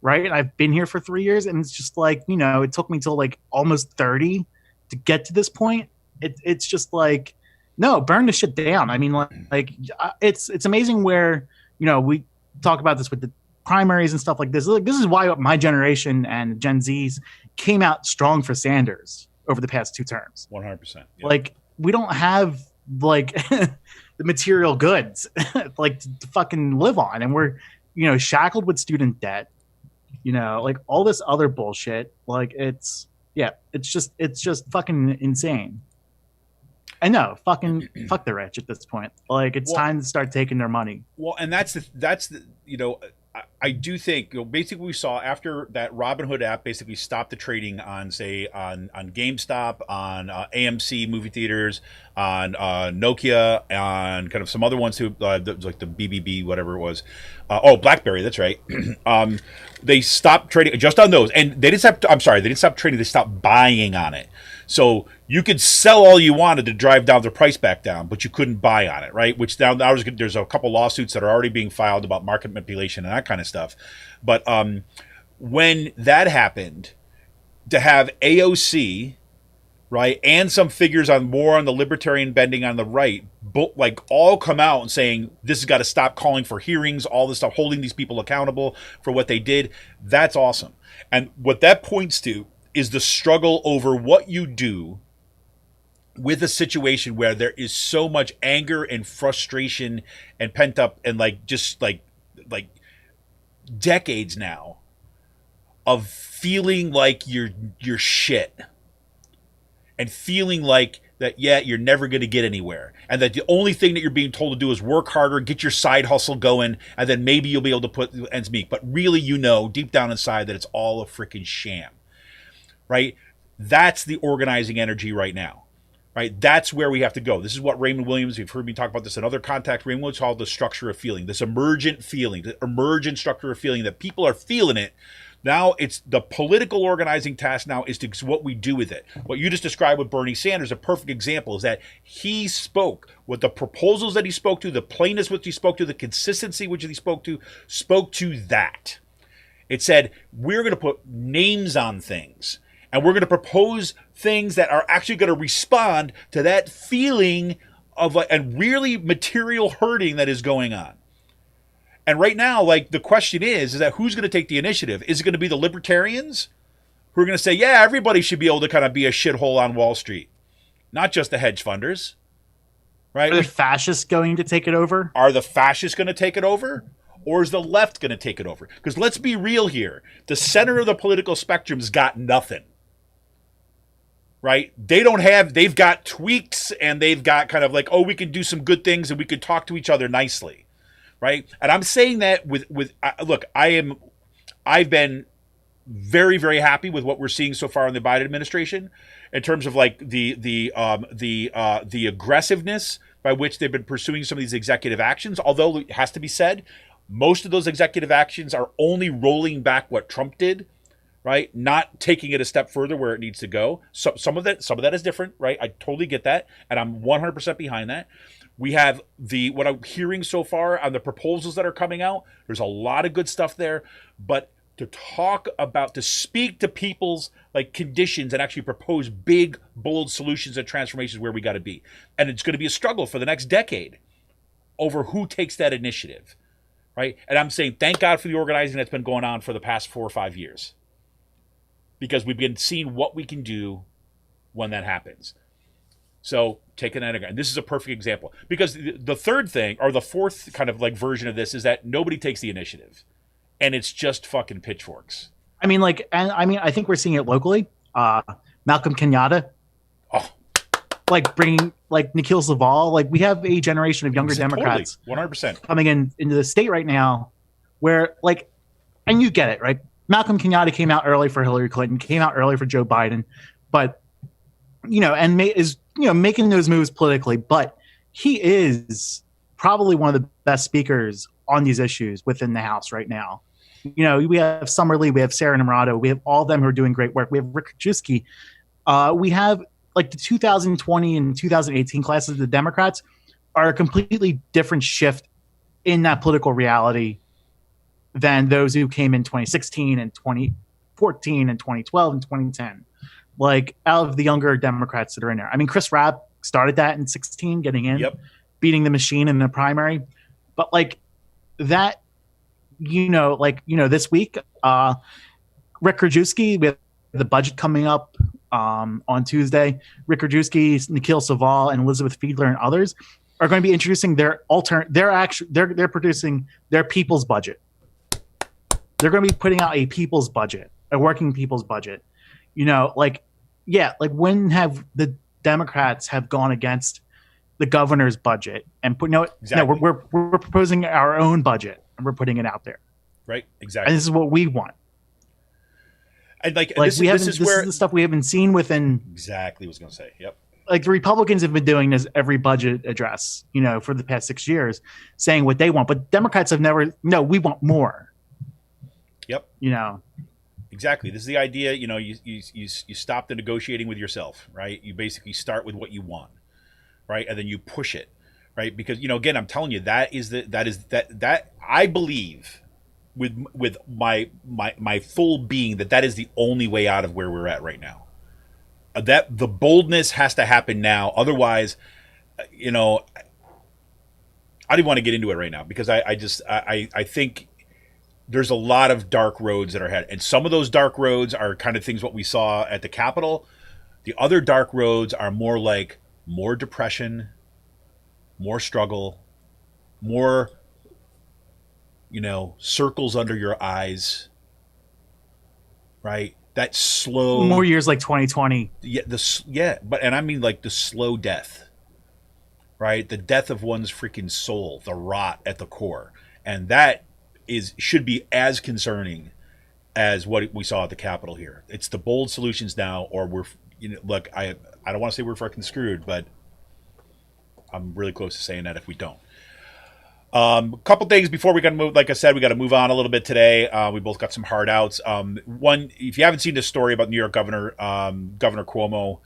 Right. And I've been here for 3 years, and it's just like, you know, it took me till like almost 30 to get to this point. It's just like, no, burn the shit down. I mean, like it's amazing where, you know, we talk about this with the primaries and stuff like this. Like, this is why my generation and Gen Zs came out strong for Sanders over the past 2 terms. 100%. Yeah. Like we don't have like the material goods like to fucking live on. And we're, you know, shackled with student debt. You know, like all this other bullshit. Like it's just fucking insane. I know, fuck the rich at this point. Like it's time to start taking their money. Well, and that's the you know, I do think, you know, basically we saw after that Robinhood app basically stopped the trading on, say, on GameStop, on AMC movie theaters, on Nokia, on kind of some other ones too, like the BBB, whatever it was. BlackBerry, that's right. They stopped trading just on those, and they didn't stop. I'm sorry, they didn't stop trading. They stopped buying on it. So you could sell all you wanted to drive down the price back down, but you couldn't buy on it, right? Which now there's a couple lawsuits that are already being filed about market manipulation and that kind of stuff. But when that happened, to have AOC, right, and some figures on the libertarian bending on the right, like all come out and saying this has got to stop, calling for hearings, all this stuff, holding these people accountable for what they did. That's awesome. And what that points to is the struggle over what you do with a situation where there is so much anger and frustration and pent up and like just like decades now of feeling like you're shit, and feeling like that, yeah, you're never going to get anywhere, and that the only thing that you're being told to do is work harder, get your side hustle going, and then maybe you'll be able to put ends meet. But really, deep down inside that it's all a freaking sham, right? That's the organizing energy right now, right? That's where we have to go. This is what Raymond Williams, you've heard me talk about this in other contacts, Raymond Williams called the structure of feeling, this emergent feeling, the emergent structure of feeling that people are feeling it. Now it's the political organizing task now is to what we do with it. What you just described with Bernie Sanders, a perfect example is that he spoke with the proposals that he spoke to, the plainness which he spoke to, the consistency which he spoke to that. It said, we're going to put names on things, and we're going to propose things that are actually going to respond to that feeling of and really material hurting that is going on. And right now, like, the question is that who's going to take the initiative? Is it going to be the libertarians who are going to say, yeah, everybody should be able to kind of be a shithole on Wall Street, not just the hedge funders, right? Are the fascists going to take it over? Are the fascists going to take it over? Or is the left going to take it over? Because let's be real here. The center of the political spectrum's got nothing, right? They've got tweaks, and they've got kind of like, oh, we can do some good things and we could talk to each other nicely. Right. And I'm saying that look, I've been very, very happy with what we're seeing so far in the Biden administration in terms of like the aggressiveness by which they've been pursuing some of these executive actions. Although it has to be said, most of those executive actions are only rolling back what Trump did, right? Not taking it a step further where it needs to go. So some of that is different, right? I totally get that. And I'm 100% behind that. We have what I'm hearing so far on the proposals that are coming out. There's a lot of good stuff there, but to speak to people's like conditions and actually propose big, bold solutions and transformations where we got to be. And it's going to be a struggle for the next decade over who takes that initiative, right? And I'm saying thank God for the organizing that's been going on for the past 4 or 5 years, because we've been seeing what we can do when that happens. So taking that again, this is a perfect example, because the third thing, or the fourth kind of like version of this, is that nobody takes the initiative, and it's just fucking pitchforks. I think we're seeing it locally. Malcolm Kenyatta, like bringing like Nikhil Saval, like we have a generation of younger Democrats, 100% coming into the state right now, where like, and you get it, right? Malcolm Kenyatta came out early for Hillary Clinton, came out early for Joe Biden, but is making those moves politically, but he is probably one of the best speakers on these issues within the House right now. We have Summerlee, we have Sarah Namrado, we have all of them who are doing great work. We have Rick Krajewski. We have like the 2020 and 2018 classes of the Democrats are a completely different shift in that political reality than those who came in 2016 and 2014 and 2012 and 2010. Like, out of the younger Democrats that are in there. I mean, Chris Rabb started that in 2016, getting in, beating the machine in the primary. But like that, this week, Rick Krajewski, with the budget coming up on Tuesday, Rick Krajewski, Nikhil Saval, and Elizabeth Fiedler and others are going to be introducing they're producing their people's budget. They're going to be putting out a people's budget, a working people's budget. When have the Democrats have gone against the governor's budget and put exactly. We're proposing our own budget and we're putting it out there. Right. Exactly. And this is what we want. And this is the stuff we haven't seen within. Exactly what I was going to say. Yep. Like the Republicans have been doing this every budget address, for the past 6 years, saying what they want, but Democrats have never. No, we want more. Yep. Exactly. This is the idea. You stop the negotiating with yourself, right? You basically start with what you want, right, and then you push it, right? Because again, I'm telling you, that I believe with my full being that is the only way out of where we're at right now. That the boldness has to happen now. Otherwise, I don't even want to get into it right now, because I think there's a lot of dark roads that are ahead. And some of those dark roads are kind of things what we saw at the Capitol. The other dark roads are more like more depression, more struggle, more, circles under your eyes, right? That slow, More years like 2020. but and I mean like the slow death, right? The death of one's freaking soul, the rot at the core, and that should be as concerning as what we saw at the Capitol here. It's the bold solutions now, or we're, look, I don't want to say we're fucking screwed, but I'm really close to saying that if we don't. A couple things before we got to move. Like I said, we got to move on a little bit today. We both got some hard outs. One, if you haven't seen this story about New York Governor Cuomo,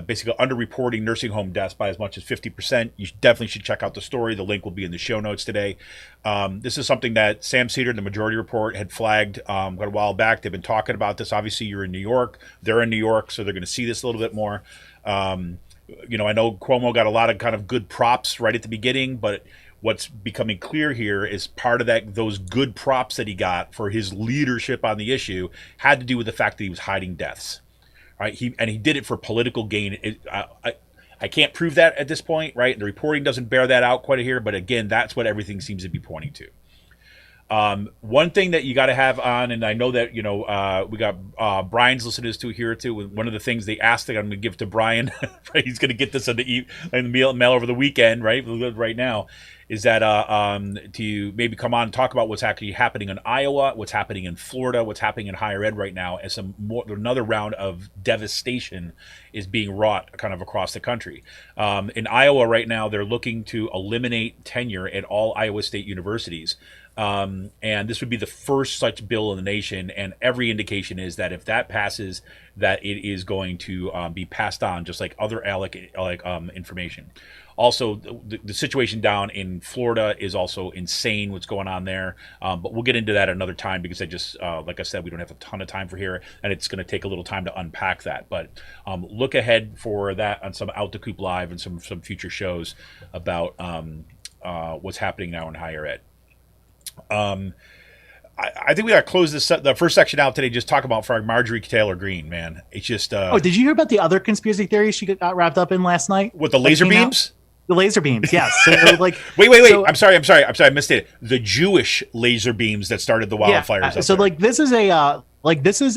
basically underreporting nursing home deaths by as much as 50%, you definitely should check out the story. The link will be in the show notes today. This is something that Sam Seder, the Majority Report, had flagged a while back. They've been talking about this. Obviously, you're in New York. They're in New York, so they're going to see this a little bit more. I know Cuomo got a lot of kind of good props right at the beginning, but what's becoming clear here is part of those good props that he got for his leadership on the issue had to do with the fact that he was hiding deaths, right? He did it for political gain. I can't prove that at this point, right? The reporting doesn't bear that out quite here, but again, that's what everything seems to be pointing to. One thing that you got to have on, and I know that, we got Brian's listeners to here too. One of the things they asked that I'm going to give to Brian, right? He's going to get this in the mail over the weekend, right? Right now, is that to maybe come on and talk about what's actually happening in Iowa, what's happening in Florida, what's happening in higher ed right now, as another round of devastation is being wrought kind of across the country. In Iowa right now, they're looking to eliminate tenure at all Iowa State universities. And this would be the first such bill in the nation, and every indication is that if that passes, that it is going to be passed on, just like other information. Also, the situation down in Florida is also insane. What's going on there? But we'll get into that another time because like I said, we don't have a ton of time for here, and it's going to take a little time to unpack that. But look ahead for that on some Out the Coop Live and some future shows about what's happening now in higher ed. I think we got to close the first section out today. Just talk about for Marjorie Taylor Greene, man. It's just. Did you hear about the other conspiracy theory she got wrapped up in last night? With the laser beams? The laser beams, yes. So, like, wait. So, I'm sorry. I missed it. The Jewish laser beams that started the wildfires. Yeah. So, like, this is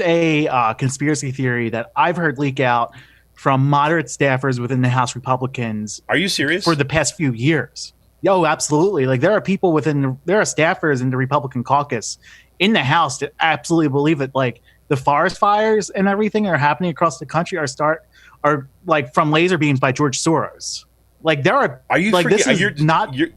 a conspiracy theory that I've heard leak out from moderate staffers within the House Republicans. Are you serious? For the past few years. Yo, absolutely. Like, there are people there are staffers in the Republican caucus in the House that absolutely believe that, like, the forest fires and everything are happening across the country are like from laser beams by George Soros. Like, there are. Are you? Like, this is you're, not. You're,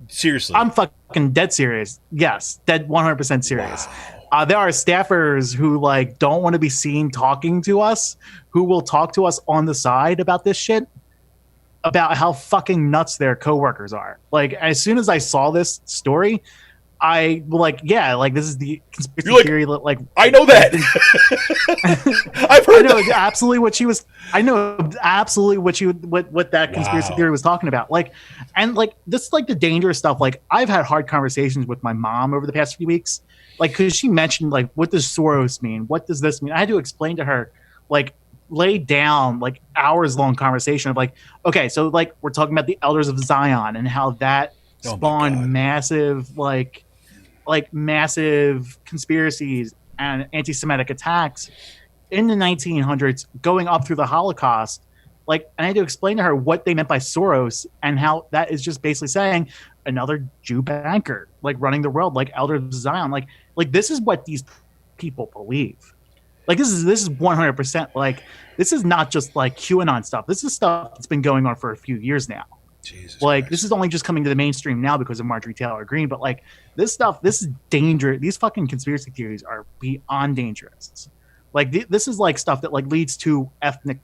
seriously. I'm fucking dead serious. Yes, dead 100% serious. Wow. There are staffers who like don't want to be seen talking to us, who will talk to us on the side about this shit, about how fucking nuts their coworkers are. Like, as soon as I saw this story, I this is the conspiracy theory. Like, I know that. I've heard. I know absolutely what she was. I know absolutely what that conspiracy theory was talking about. Like, and like this is like the dangerous stuff. Like, I've had hard conversations with my mom over the past few weeks. Like, because she mentioned like, what does Soros mean? What does this mean? I had to explain to her, like, lay down like hours long conversation of like, okay, so like we're talking about the Elders of Zion and how that spawned massive massive conspiracies and anti-Semitic attacks in the 1900s going up through the Holocaust. Like, and I had to explain to her what they meant by Soros and how that is just basically saying another Jew banker like running the world, like Elders of Zion. Like this is what these people believe. Like, this is 100%. Like, this is not just like QAnon stuff. This is stuff that's been going on for a few years now. Jesus like Christ. This is only just coming to the mainstream now because of Marjorie Taylor Greene. But like this is dangerous. These fucking conspiracy theories are beyond dangerous. Like this is like stuff that like leads to ethnic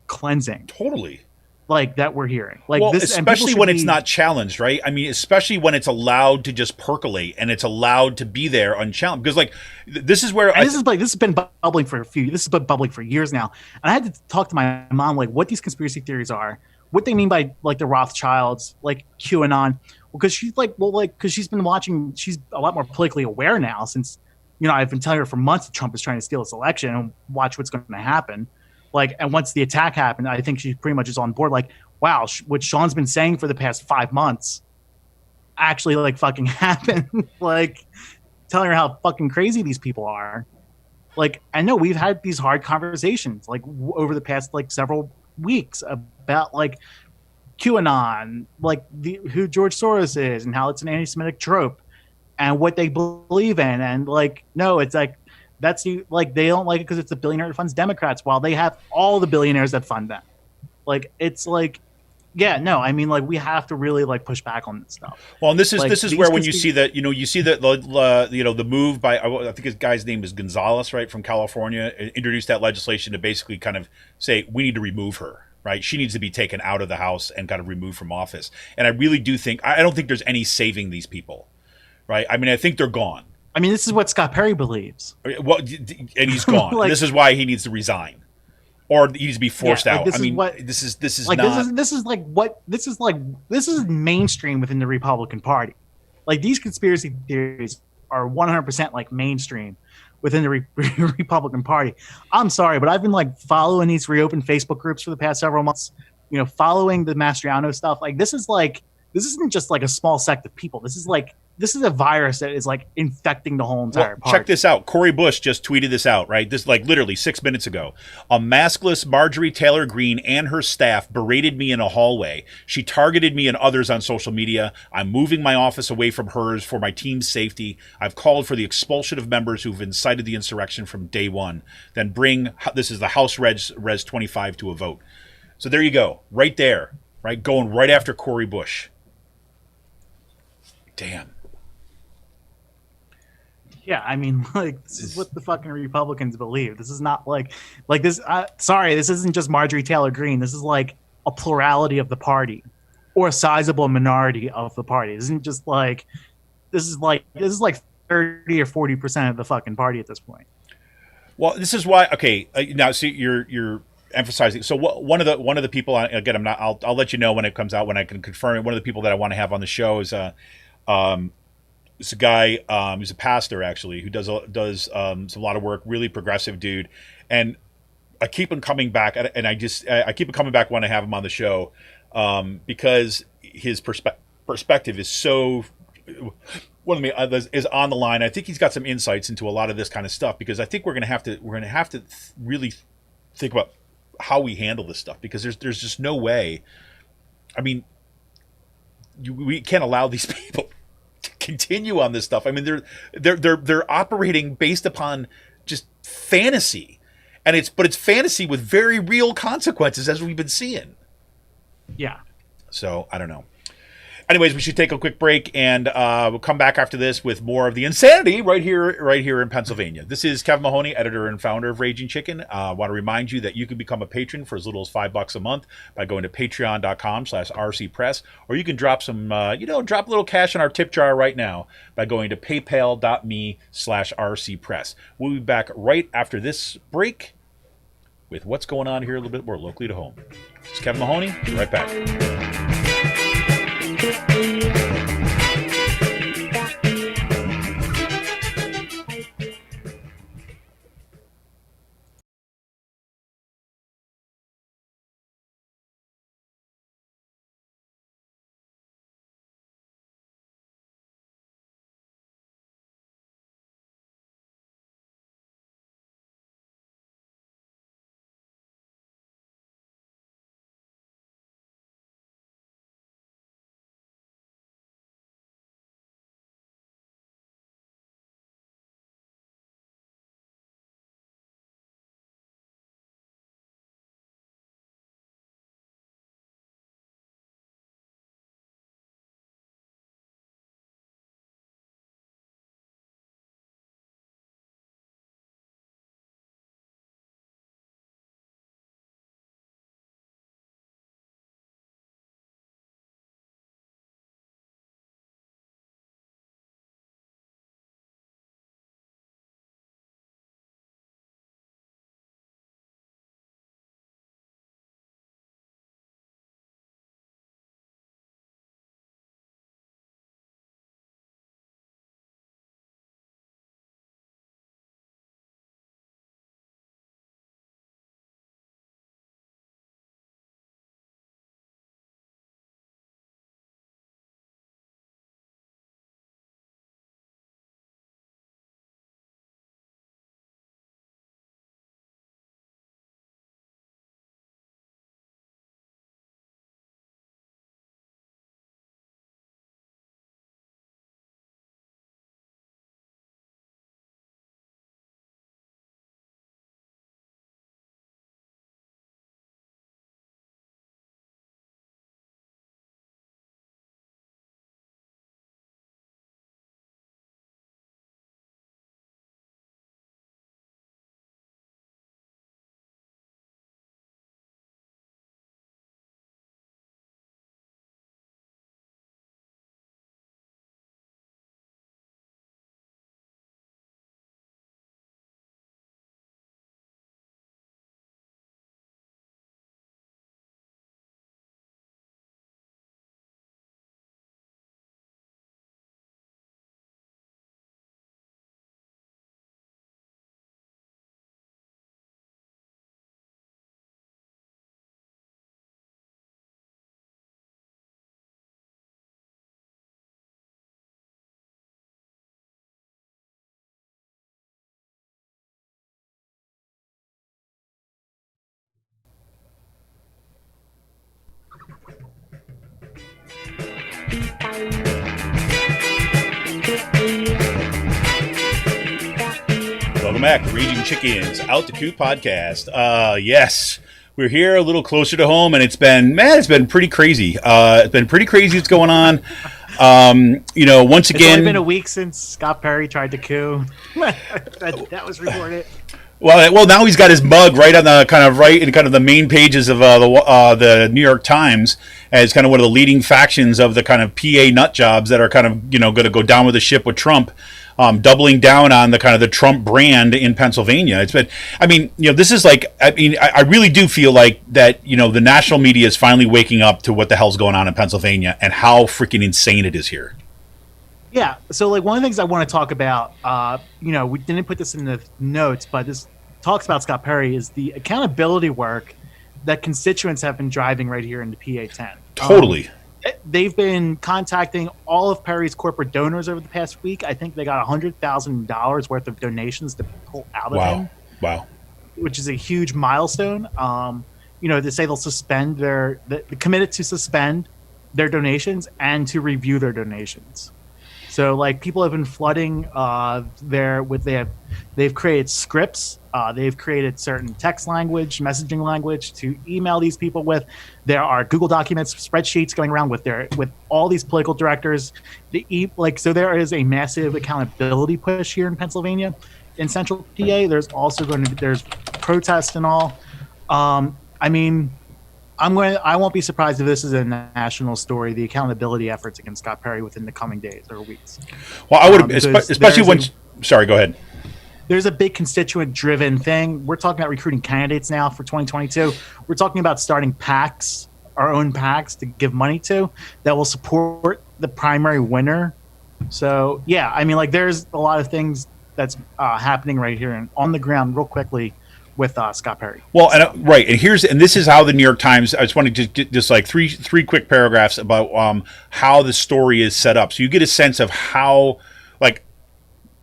cleansing. Totally. Like that we're hearing. Like, well, this, especially when it's not challenged, right? I mean, especially when it's allowed to just percolate and it's allowed to be there unchallenged. Because like this is where this has been bubbling for years now. And I had to talk to my mom like what these conspiracy theories are, what they mean by like the Rothschilds, like QAnon. Because she's like, because she's been watching. She's a lot more politically aware now since, I've been telling her for months that Trump is trying to steal this election and watch what's going to happen. Like, and once the attack happened, I think she pretty much is on board. Like, wow, what Sean's been saying for the past 5 months actually like fucking happened. Like, telling her how fucking crazy these people are. Like, I know we've had these hard conversations like over the past like several weeks about like QAnon, like who George Soros is and how it's an anti-Semitic trope and what they believe in. And like, no, it's like that's like they don't like it because it's a billionaire that funds Democrats while they have all the billionaires that fund them. Like, it's like, yeah, no, I mean, like we have to really like push back on this stuff. Well, and this is Like, this is where when you see that you see that the move by I think his guy's name is Gonzalez, right, from California, introduced that legislation to basically kind of say we need to remove her, right? She needs to be taken out of the House and kind of removed from office. And I really do think I don't think there's any saving these people, right? I mean, I think they're gone. I mean, this is what Scott Perry believes. Well, and he's gone. Like, this is why he needs to resign. Or he needs to be forced like, out. this I is mean, what- this is like not. this is mainstream within the Republican Party. Like, these conspiracy theories are 100% like mainstream within the Republican Party. I'm sorry, but I've been like following these reopened Facebook groups for the past several months. You know, following the Mastriano stuff. Like, this isn't just like a small sect of people. This is a virus that is like infecting the whole entire party. Check this out. Cory Bush just tweeted this out, right? This like literally 6 minutes ago. A maskless Marjorie Taylor Greene and her staff berated me in a hallway. She targeted me and others on social media. I'm moving my office away from hers for my team's safety. I've called for the expulsion of members who've incited the insurrection from day one. Then bring, this is the House Res 25 to a vote. So there you go. Right there. Right? Going right after Cory Bush. Damn. Yeah, I mean, like, this is what the fucking Republicans believe. This is not like this. Sorry, this isn't just Marjorie Taylor Greene. This is like a plurality of the party, or a sizable minority of the party. This isn't just like this is like 30 or 40% of the fucking party at this point. Well, this is why. Okay, now see, you're emphasizing. So one of the people, again, I'm not. I'll let you know when it comes out when I can confirm it. One of the people that I want to have on the show is it's a guy. He's a pastor actually who does a lot of work. Really progressive dude, and I keep him coming back, and I keep him coming back when I have him on the show, because his perspective is so. One of me is on the line. I think he's got some insights into a lot of this kind of stuff because I think we're gonna have to really think about how we handle this stuff because there's just no way. I mean, we can't allow these people to continue on this stuff. I mean, they're operating based upon just fantasy, and it's fantasy with very real consequences as we've been seeing. Yeah. So I don't know. Anyways, we should take a quick break, and we'll come back after this with more of the insanity right here in Pennsylvania. This is Kevin Mahoney, editor and founder of Raging Chicken. I want to remind you that you can become a patron for as little as $5 a month by going to patreon.com/rcpress, or you can drop some, drop a little cash in our tip jar right now by going to paypal.me/rcpress. We'll be back right after this break with what's going on here a little bit more locally to home. This is Kevin Mahoney. Be right back. Welcome back to Raging Chickens Out the Coop podcast. Yes, we're here a little closer to home, and it's been pretty crazy. It's been pretty crazy what's going on. Once It's again, only been a week since Scott Perry tried to coup. that was reported. Well, now he's got his mug right on the kind of the main pages of the New York Times as kind of one of the leading factions of the kind of PA nut jobs that are kind of going to go down with the ship with Trump, doubling down on the kind of the Trump brand in Pennsylvania. It's been, this is like, I really do feel like that, the national media is finally waking up to what the hell's going on in Pennsylvania and how freaking insane it is here. Yeah. So, like, one of the things I want to talk about, we didn't put this in the notes, but this talks about Scott Perry, is the accountability work that constituents have been driving right here in the PA-10. Totally. They've been contacting all of Perry's corporate donors over the past week. I think they got $100,000 worth of donations to pull out of him. Wow. Which is a huge milestone. They say they'll suspend they're committed to suspend their donations and to review their donations. So, like, people have been flooding they've created scripts, they've created certain text language, messaging language to email these people with. There are Google Documents, spreadsheets going around with all these political directors. So there is a massive accountability push here in Pennsylvania. In Central PA, there's also there's protests and all. I won't be surprised if this is a national story, the accountability efforts against Scott Perry within the coming days or weeks. Well, I would, especially when. Sorry, go ahead. There's a big constituent-driven thing. We're talking about recruiting candidates now for 2022. We're talking about starting PACs, our own PACs, to give money to that will support the primary winner. So, yeah, there's a lot of things that's happening right here and on the ground real quickly with Scott Perry. Well, right, and this is how the New York Times. I just wanted to get just like three quick paragraphs about how the story is set up, so you get a sense of how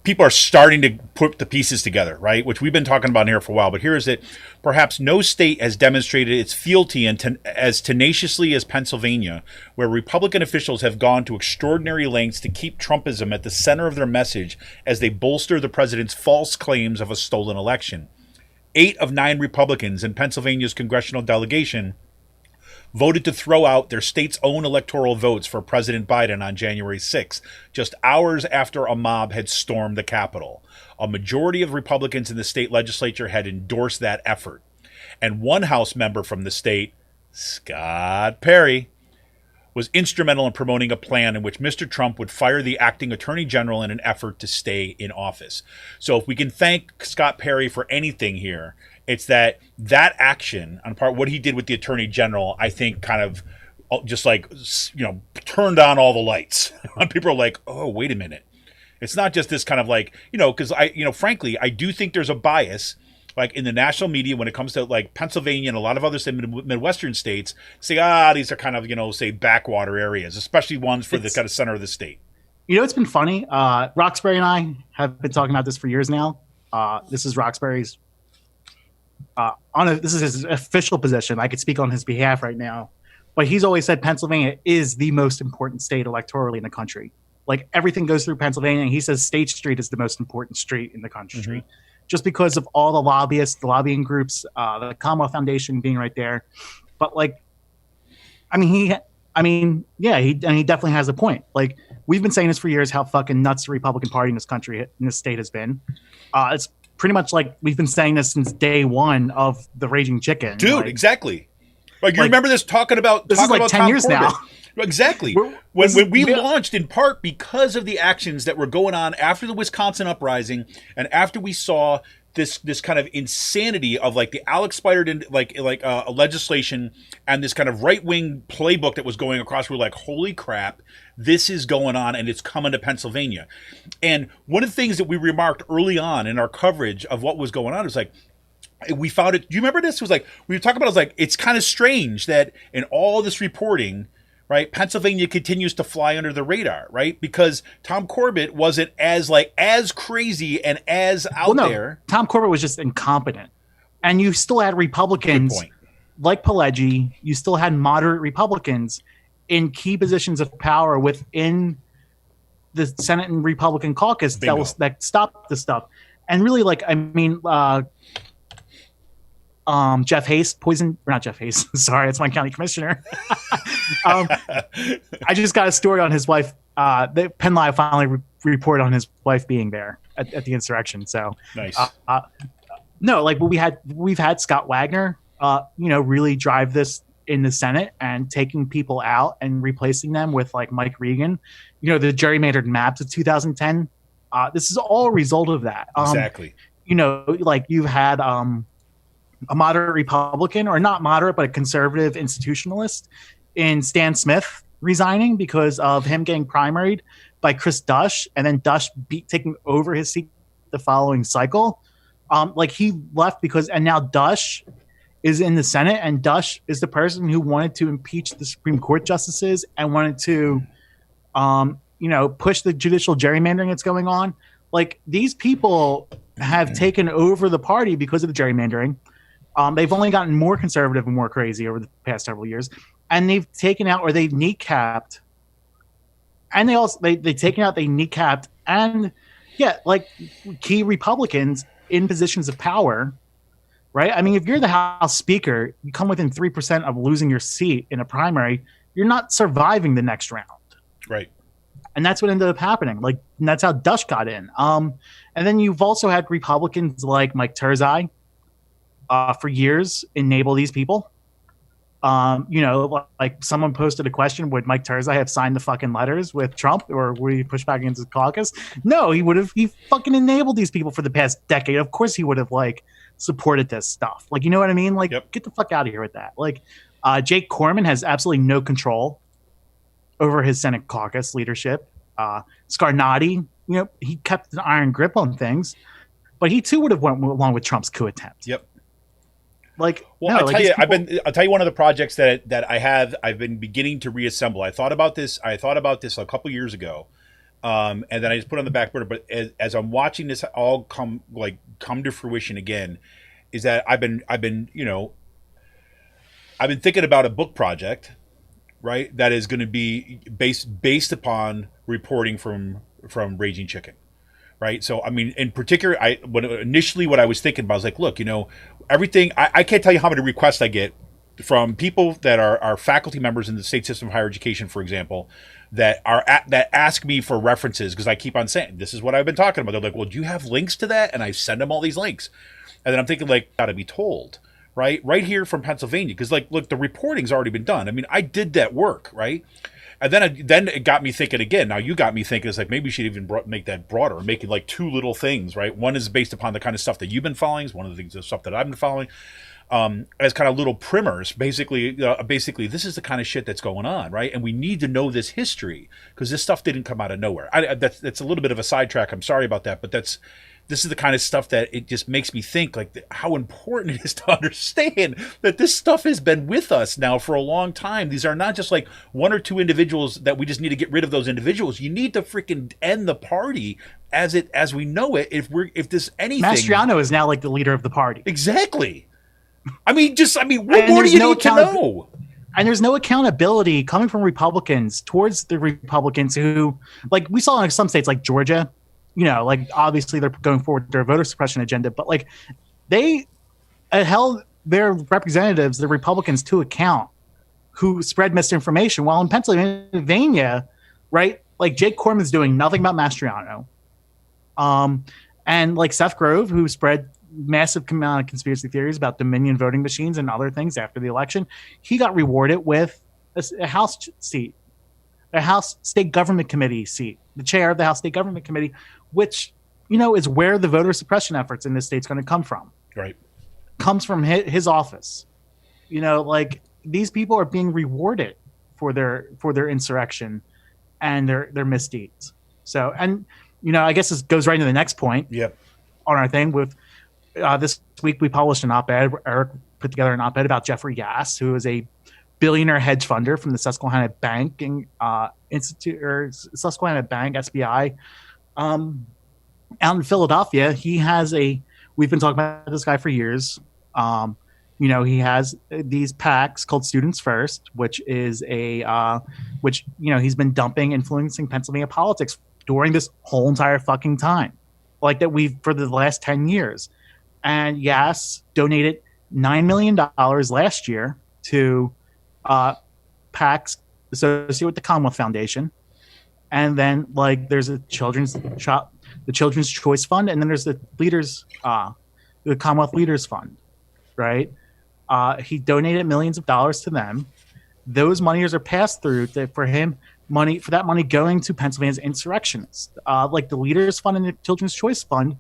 people are starting to put the pieces together, right? Which we've been talking about here for a while. But here is it: perhaps no state has demonstrated its fealty as tenaciously as Pennsylvania, where Republican officials have gone to extraordinary lengths to keep Trumpism at the center of their message as they bolster the president's false claims of a stolen election. 8 of 9 Republicans in Pennsylvania's congressional delegation voted to throw out their state's own electoral votes for President Biden on January 6, just hours after a mob had stormed the Capitol. A majority of Republicans in the state legislature had endorsed that effort. And one House member from the state, Scott Perry, was instrumental in promoting a plan in which Mr. Trump would fire the acting attorney general in an effort to stay in office. So if we can thank Scott Perry for anything here, it's that action on part what he did with the attorney general, I think kind of just turned on all the lights. People are like, oh, wait a minute. It's not just this kind of because frankly, I do think there's a bias in the national media when it comes to Pennsylvania and a lot of other Midwestern states, say, these are kind of, say backwater areas, especially ones for the kind of center of the state. It's been funny. Roxbury and I have been talking about this for years now. This is Roxbury's, this is his official position. I could speak on his behalf right now, but he's always said Pennsylvania is the most important state electorally in the country. Everything goes through Pennsylvania. And he says State Street is the most important street in the country. Mm-hmm. Just because of all the lobbyists, the lobbying groups, the Commonwealth Foundation being right there. But he definitely has a point. We've been saying this for years, how fucking nuts the Republican Party in this country, in this state has been. It's pretty much we've been saying this since day one of the Raging Chicken. Dude, exactly. You remember this talking about 10 Tom years Corbett. now. Exactly. When we launched in part because of the actions that were going on after the Wisconsin uprising and after we saw this kind of insanity of the Alex Spider legislation and this kind of right-wing playbook that was going across, we're like, holy crap, this is going on and it's coming to Pennsylvania. And one of the things that we remarked early on in our coverage of what was going on is we found it. Do you remember this? It was we were talking about, it's kind of strange that in all this reporting, right, Pennsylvania continues to fly under the radar, right? Because Tom Corbett wasn't as crazy and as out there. Tom Corbett was just incompetent. And you still had Republicans like Pileggi, you still had moderate Republicans in key positions of power within the Senate and Republican caucus Bingo. that stopped this stuff. And really, like, I mean, Jeff Hayes poisoned, or not Jeff Hayes. Sorry, it's my county commissioner. I just got a story on his wife. The Penn Live finally reported on his wife being there at the insurrection. So Nice. no, like we've had Scott Wagner, really drive this in the Senate and taking people out and replacing them with like Mike Regan. The gerrymandered maps of 2010. This is all a result of that. Exactly. Like you've had a moderate Republican, or not moderate, but a conservative institutionalist in Stan Smith resigning because of him getting primaried by Chris Dush, and then Dush taking over his seat the following cycle. Like he left and now Dush is in the Senate, and Dush is the person who wanted to impeach the Supreme Court justices and wanted to, push the judicial gerrymandering that's going on. Like these people have taken over the party because of the gerrymandering. They've only gotten more conservative and more crazy over the past several years, and they've taken out, or they've kneecapped, and they kneecapped, and like key Republicans in positions of power, right? I mean, if you're the House Speaker, you come within 3% of losing your seat in a primary, you're not surviving the next round, Right. and that's what ended up happening. Like, and that's how Dush got in. And then you've also had Republicans like Mike Turzai. For years, enable these people. Like someone posted a question: would Mike Turzai have signed the fucking letters with Trump, or would he push back against the caucus? No, he would have. He fucking enabled these people for the past decade. Of course, he would have like supported this stuff. Like, you know what I mean? Like, Yep. Get the fuck out of here with that. Like, Jake Corman has absolutely no control over his Senate caucus leadership. Scarnati, he kept an iron grip on things, but he too would have went along with Trump's coup attempt. Yep. Like, Well, no, I'll like tell these you, people- I'll tell you one of the projects that I've been beginning to reassemble. I thought about this a couple years ago, and then I just put it on the back burner. But as I'm watching this all come to fruition again, is that I've been thinking about a book project, right? That is going to be based upon reporting from Raging Chicken. Right. So, I mean, in particular, what I was thinking about was like, look, everything, I can't tell you how many requests I get from people that are faculty members in the state system of higher education, for example, that ask me for references, because I keep on saying, this is what I've been talking about. They're like, well, do you have links to that? And I send them all these links. And then I'm thinking, like, gotta be told, right here from Pennsylvania. Because, like, look, the reporting's already been done. I mean, I did that work, right? And then it got me thinking again. Now you got me thinking. It's like maybe we should even make that broader, make it like two little things, right? One is based upon the kind of stuff that you've been following. One of the things, the stuff that I've been following, as kind of little primers. Basically, this is the kind of shit that's going on, right? And we need to know this history, because this stuff didn't come out of nowhere. That's a little bit of a sidetrack. I'm sorry about that, but this is the kind of stuff that it just makes me think, like, how important it is to understand that this stuff has been with us now for a long time. These are not just like one or two individuals that we just need to get rid of those individuals. You need to freaking end the party as we know it. If there's anything, Mastriano is now like the leader of the party. Exactly. What more do you need to know? And there's no accountability coming from Republicans towards the Republicans who, like, we saw in some states like Georgia. Like, obviously they're going forward with their voter suppression agenda, but like they held their representatives, the Republicans, to account who spread misinformation. While in Pennsylvania, right, like Jake Corman's doing nothing about Mastriano. And like Seth Grove, who spread massive amount of conspiracy theories about Dominion voting machines and other things after the election, he got rewarded with a House seat, a House State Government Committee seat, the chair of the House State Government Committee, which, is where the voter suppression efforts in this state's going to come from. Right. Comes from his office. Like, these people are being rewarded for their insurrection and their misdeeds. So, and, I guess this goes right into the next point. Yep. On our thing with this week, we published an op-ed. Eric put together an op-ed about Jeffrey Gass, who is a billionaire hedge funder from the Susquehanna Banking Institute, or Susquehanna Bank, SBI, out in Philadelphia. We've been talking about this guy for years. he has these PACs called Students First, which is which he's been influencing Pennsylvania politics during this whole entire fucking time, like that for the last 10 years. And Yass donated $9 million last year to PACs associated with the Commonwealth Foundation, and then like there's the Children's Choice Fund, and then there's the Commonwealth Leaders Fund, right? He donated millions of dollars to them. Those monies are passed through for that money going to Pennsylvania's insurrectionists. Like the Leaders Fund and the Children's Choice Fund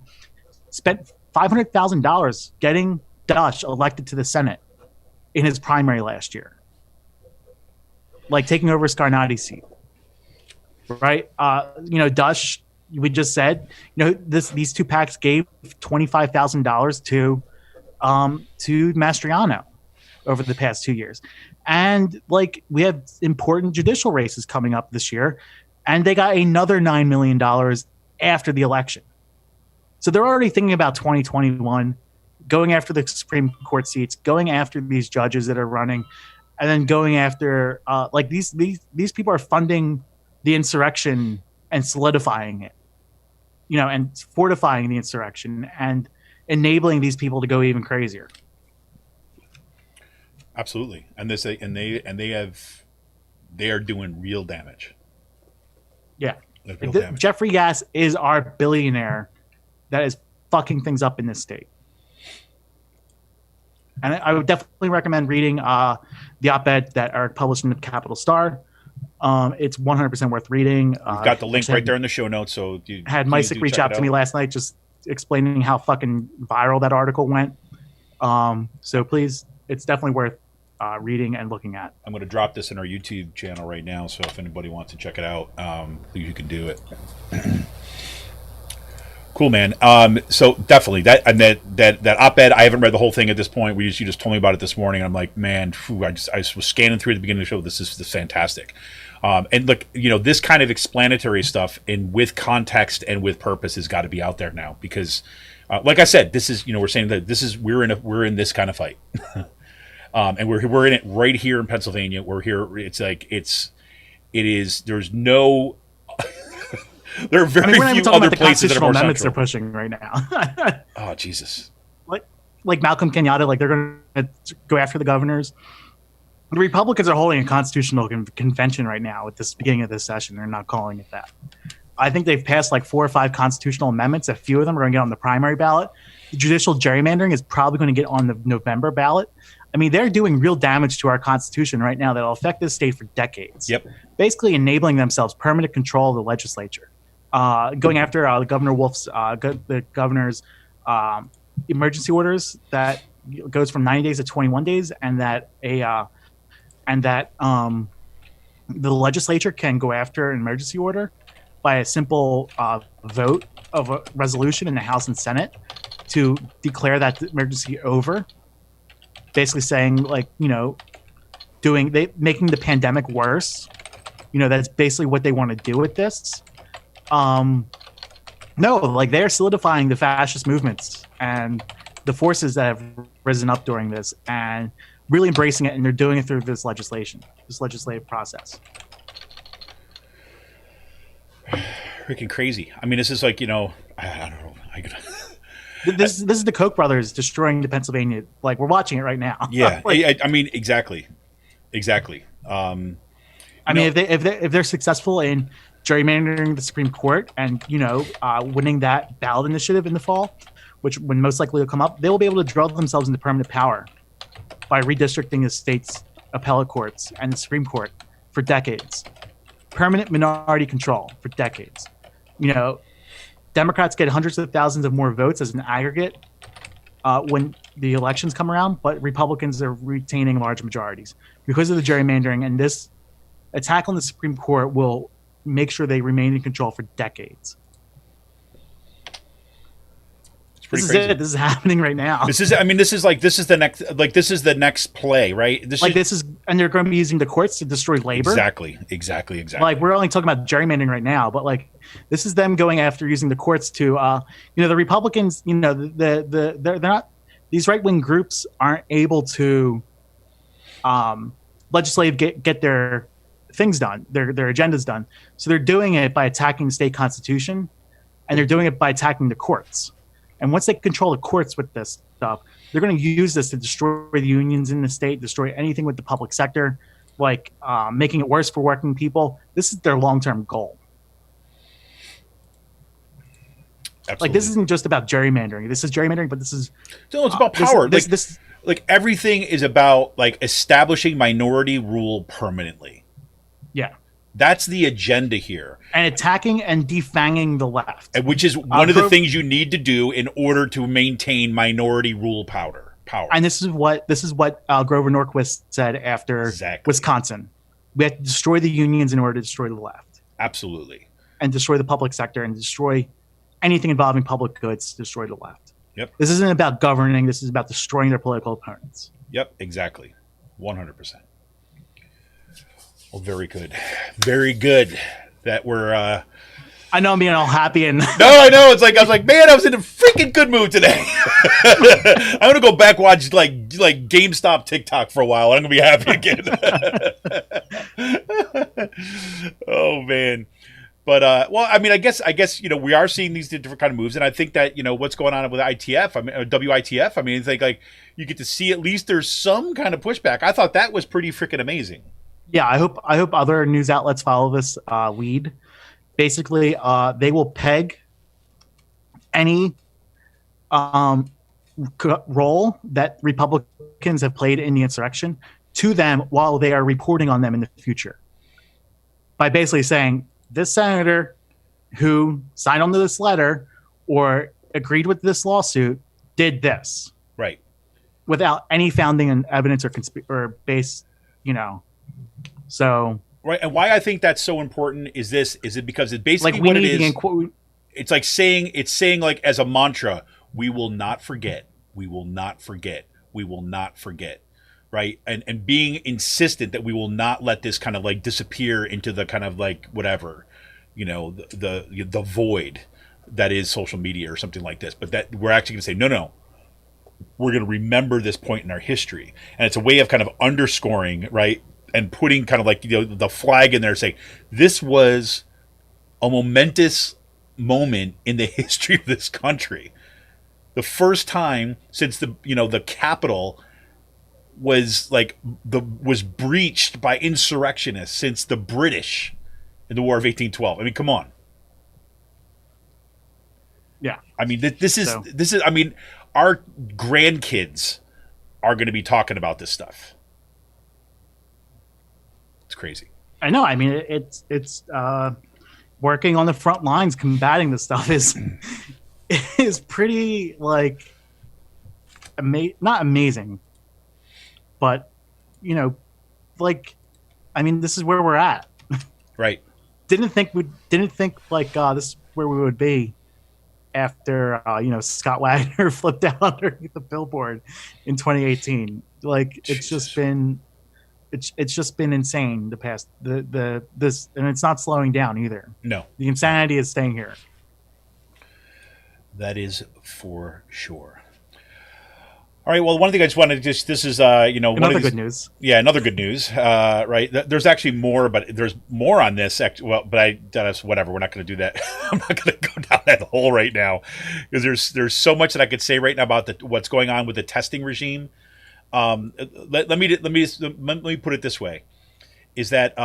spent $500,000 getting Dush elected to the Senate in his primary last year, like taking over Scarnati's seat, right? Dush, we just said, these two PACs gave $25,000 to Mastriano over the past 2 years. And like we have important judicial races coming up this year, and they got another $9 million after the election. So they're already thinking about 2021, going after the Supreme Court seats, going after these judges that are running, and then going after like these people are funding the insurrection and solidifying it, and fortifying the insurrection and enabling these people to go even crazier. Absolutely, and they are doing real damage. Yeah, Like real damage. Jeffrey Yass is our billionaire that is fucking things up in this state. And I would definitely recommend reading the op-ed that Eric published in the Capital Star. It's 100% worth reading. We've got the link right there in the show notes. So had Mysick reach out to me last night just explaining how fucking viral that article went. So please, it's definitely worth reading and looking at. I'm going to drop this in our YouTube channel right now, so if anybody wants to check it out, you can do it. Cool, man. So definitely that op-ed. I haven't read the whole thing at this point. You just told me about it this morning, and I'm like, man, I was scanning through at the beginning of the show. This is fantastic. And look, this kind of explanatory stuff and with context and with purpose has got to be out there now because, like I said, this is we're saying that we're in this kind of fight, and we're in it right here in Pennsylvania. We're here. It's like it is. There's no. There are very we're not even few talking other about the places that are constitutional more amendments central. they're pushing right now. Oh Jesus! Like Malcolm Kenyatta, like they're going to go after the governors. The Republicans are holding a constitutional convention right now at this beginning of this session. They're not calling it that. I think they've passed like 4 or 5 constitutional amendments. A few of them are going to get on the primary ballot. The judicial gerrymandering is probably going to get on the November ballot. I mean, they're doing real damage to our Constitution right now that will affect this state for decades. Yep. Basically enabling themselves permanent control of the legislature. Going after Governor Wolf's, the governor's emergency orders that goes from 90 days to 21 days, and that the legislature can go after an emergency order by a simple vote of a resolution in the House and Senate to declare that emergency over. Basically saying, like, making the pandemic worse. That's basically what they want to do with this. No, like they're solidifying the fascist movements and the forces that have risen up during this and really embracing it, and they're doing it through this legislative process. Freaking crazy. I mean, this is like, I don't know. This is the Koch brothers destroying the Pennsylvania. Like, we're watching it right now. Yeah, like, I mean, exactly. I mean, if they're successful in gerrymandering the Supreme Court and winning that ballot initiative in the fall, which when most likely will come up, they will be able to drill themselves into permanent power by redistricting the state's appellate courts and the Supreme Court for decades. Permanent minority control for decades. Democrats get hundreds of thousands of more votes as an aggregate when the elections come around, but Republicans are retaining large majorities because of the gerrymandering, and this attack on the Supreme Court will make sure they remain in control for decades. Pretty this crazy. is it. This is happening right now. This is the next play, right? And they're going to be using the courts to destroy labor. Exactly. Like, we're only talking about gerrymandering right now, but like this is them going after using the courts to, the Republicans, they're these right wing groups aren't able to get their things done, their agendas done. So they're doing it by attacking the state constitution, and they're doing it by attacking the courts. And once they control the courts with this stuff, they're going to use this to destroy the unions in the state, destroy anything with the public sector, like making it worse for working people. This is their long-term goal. Absolutely. Like, this isn't just about gerrymandering. This is gerrymandering, but this is no, it's about power. This like everything is about like establishing minority rule permanently. yeah. That's the agenda here. And attacking and defanging the left. Which is one of the things you need to do in order to maintain minority rule power. And this is what Grover Norquist said after Wisconsin. We have to destroy the unions in order to destroy the left. Absolutely. And destroy the public sector and destroy anything involving public goods, destroy the left. Yep. This isn't about governing. This is about destroying their political opponents. Yep, exactly. 100%. Well, very good. Very good that we're... I know I'm being all happy and... No, I know. It's like, I was like, man, I was in a freaking good mood today. I'm going to go back watch like GameStop TikTok for a while. I'm going to be happy again. Oh, man. But, well, I mean, I guess, we are seeing these different kind of moves. And I think that, what's going on with ITF, WITF, I mean, it's like you get to see at least there's some kind of pushback. I thought that was pretty freaking amazing. Yeah, I hope other news outlets follow this lead. Basically, they will peg any role that Republicans have played in the insurrection to them while they are reporting on them in the future. By basically saying, this senator who signed onto this letter or agreed with this lawsuit did this. Right. Without any founding in evidence or base, So... Right, and why I think that's so important is it because it basically like what it is. It's like saying like as a mantra, we will not forget, we will not forget, we will not forget, right? And being insistent that we will not let this kind of like disappear into the kind of like whatever, the void that is social media or something like this. But that we're actually going to say no, we're going to remember this point in our history, and it's a way of kind of underscoring, right? And putting kind of like the flag in there, saying this was a momentous moment in the history of this country. The first time since the Capitol was was breached by insurrectionists since the British in the War of 1812. I mean, come on. Yeah. I mean, this is. I mean, our grandkids are going to be talking about this stuff. It's crazy. I know. I mean, it's working on the front lines, combating this stuff is pretty like not amazing, but I mean, this is where we're at. Right. Didn't think like this is where we would be after Scott Wagner flipped out underneath the billboard in 2018. Like it's just been insane the past this, and it's not slowing down either. No, the insanity is staying here. That is for sure. All right. Well, one thing I just wanted to this is another good news. Yeah, another good news. Right. There's actually more, but there's more on this. Well, but whatever. We're not going to do that. I'm not going to go down that hole right now because there's so much that I could say right now about what's going on with the testing regime. Let me put it this way: is that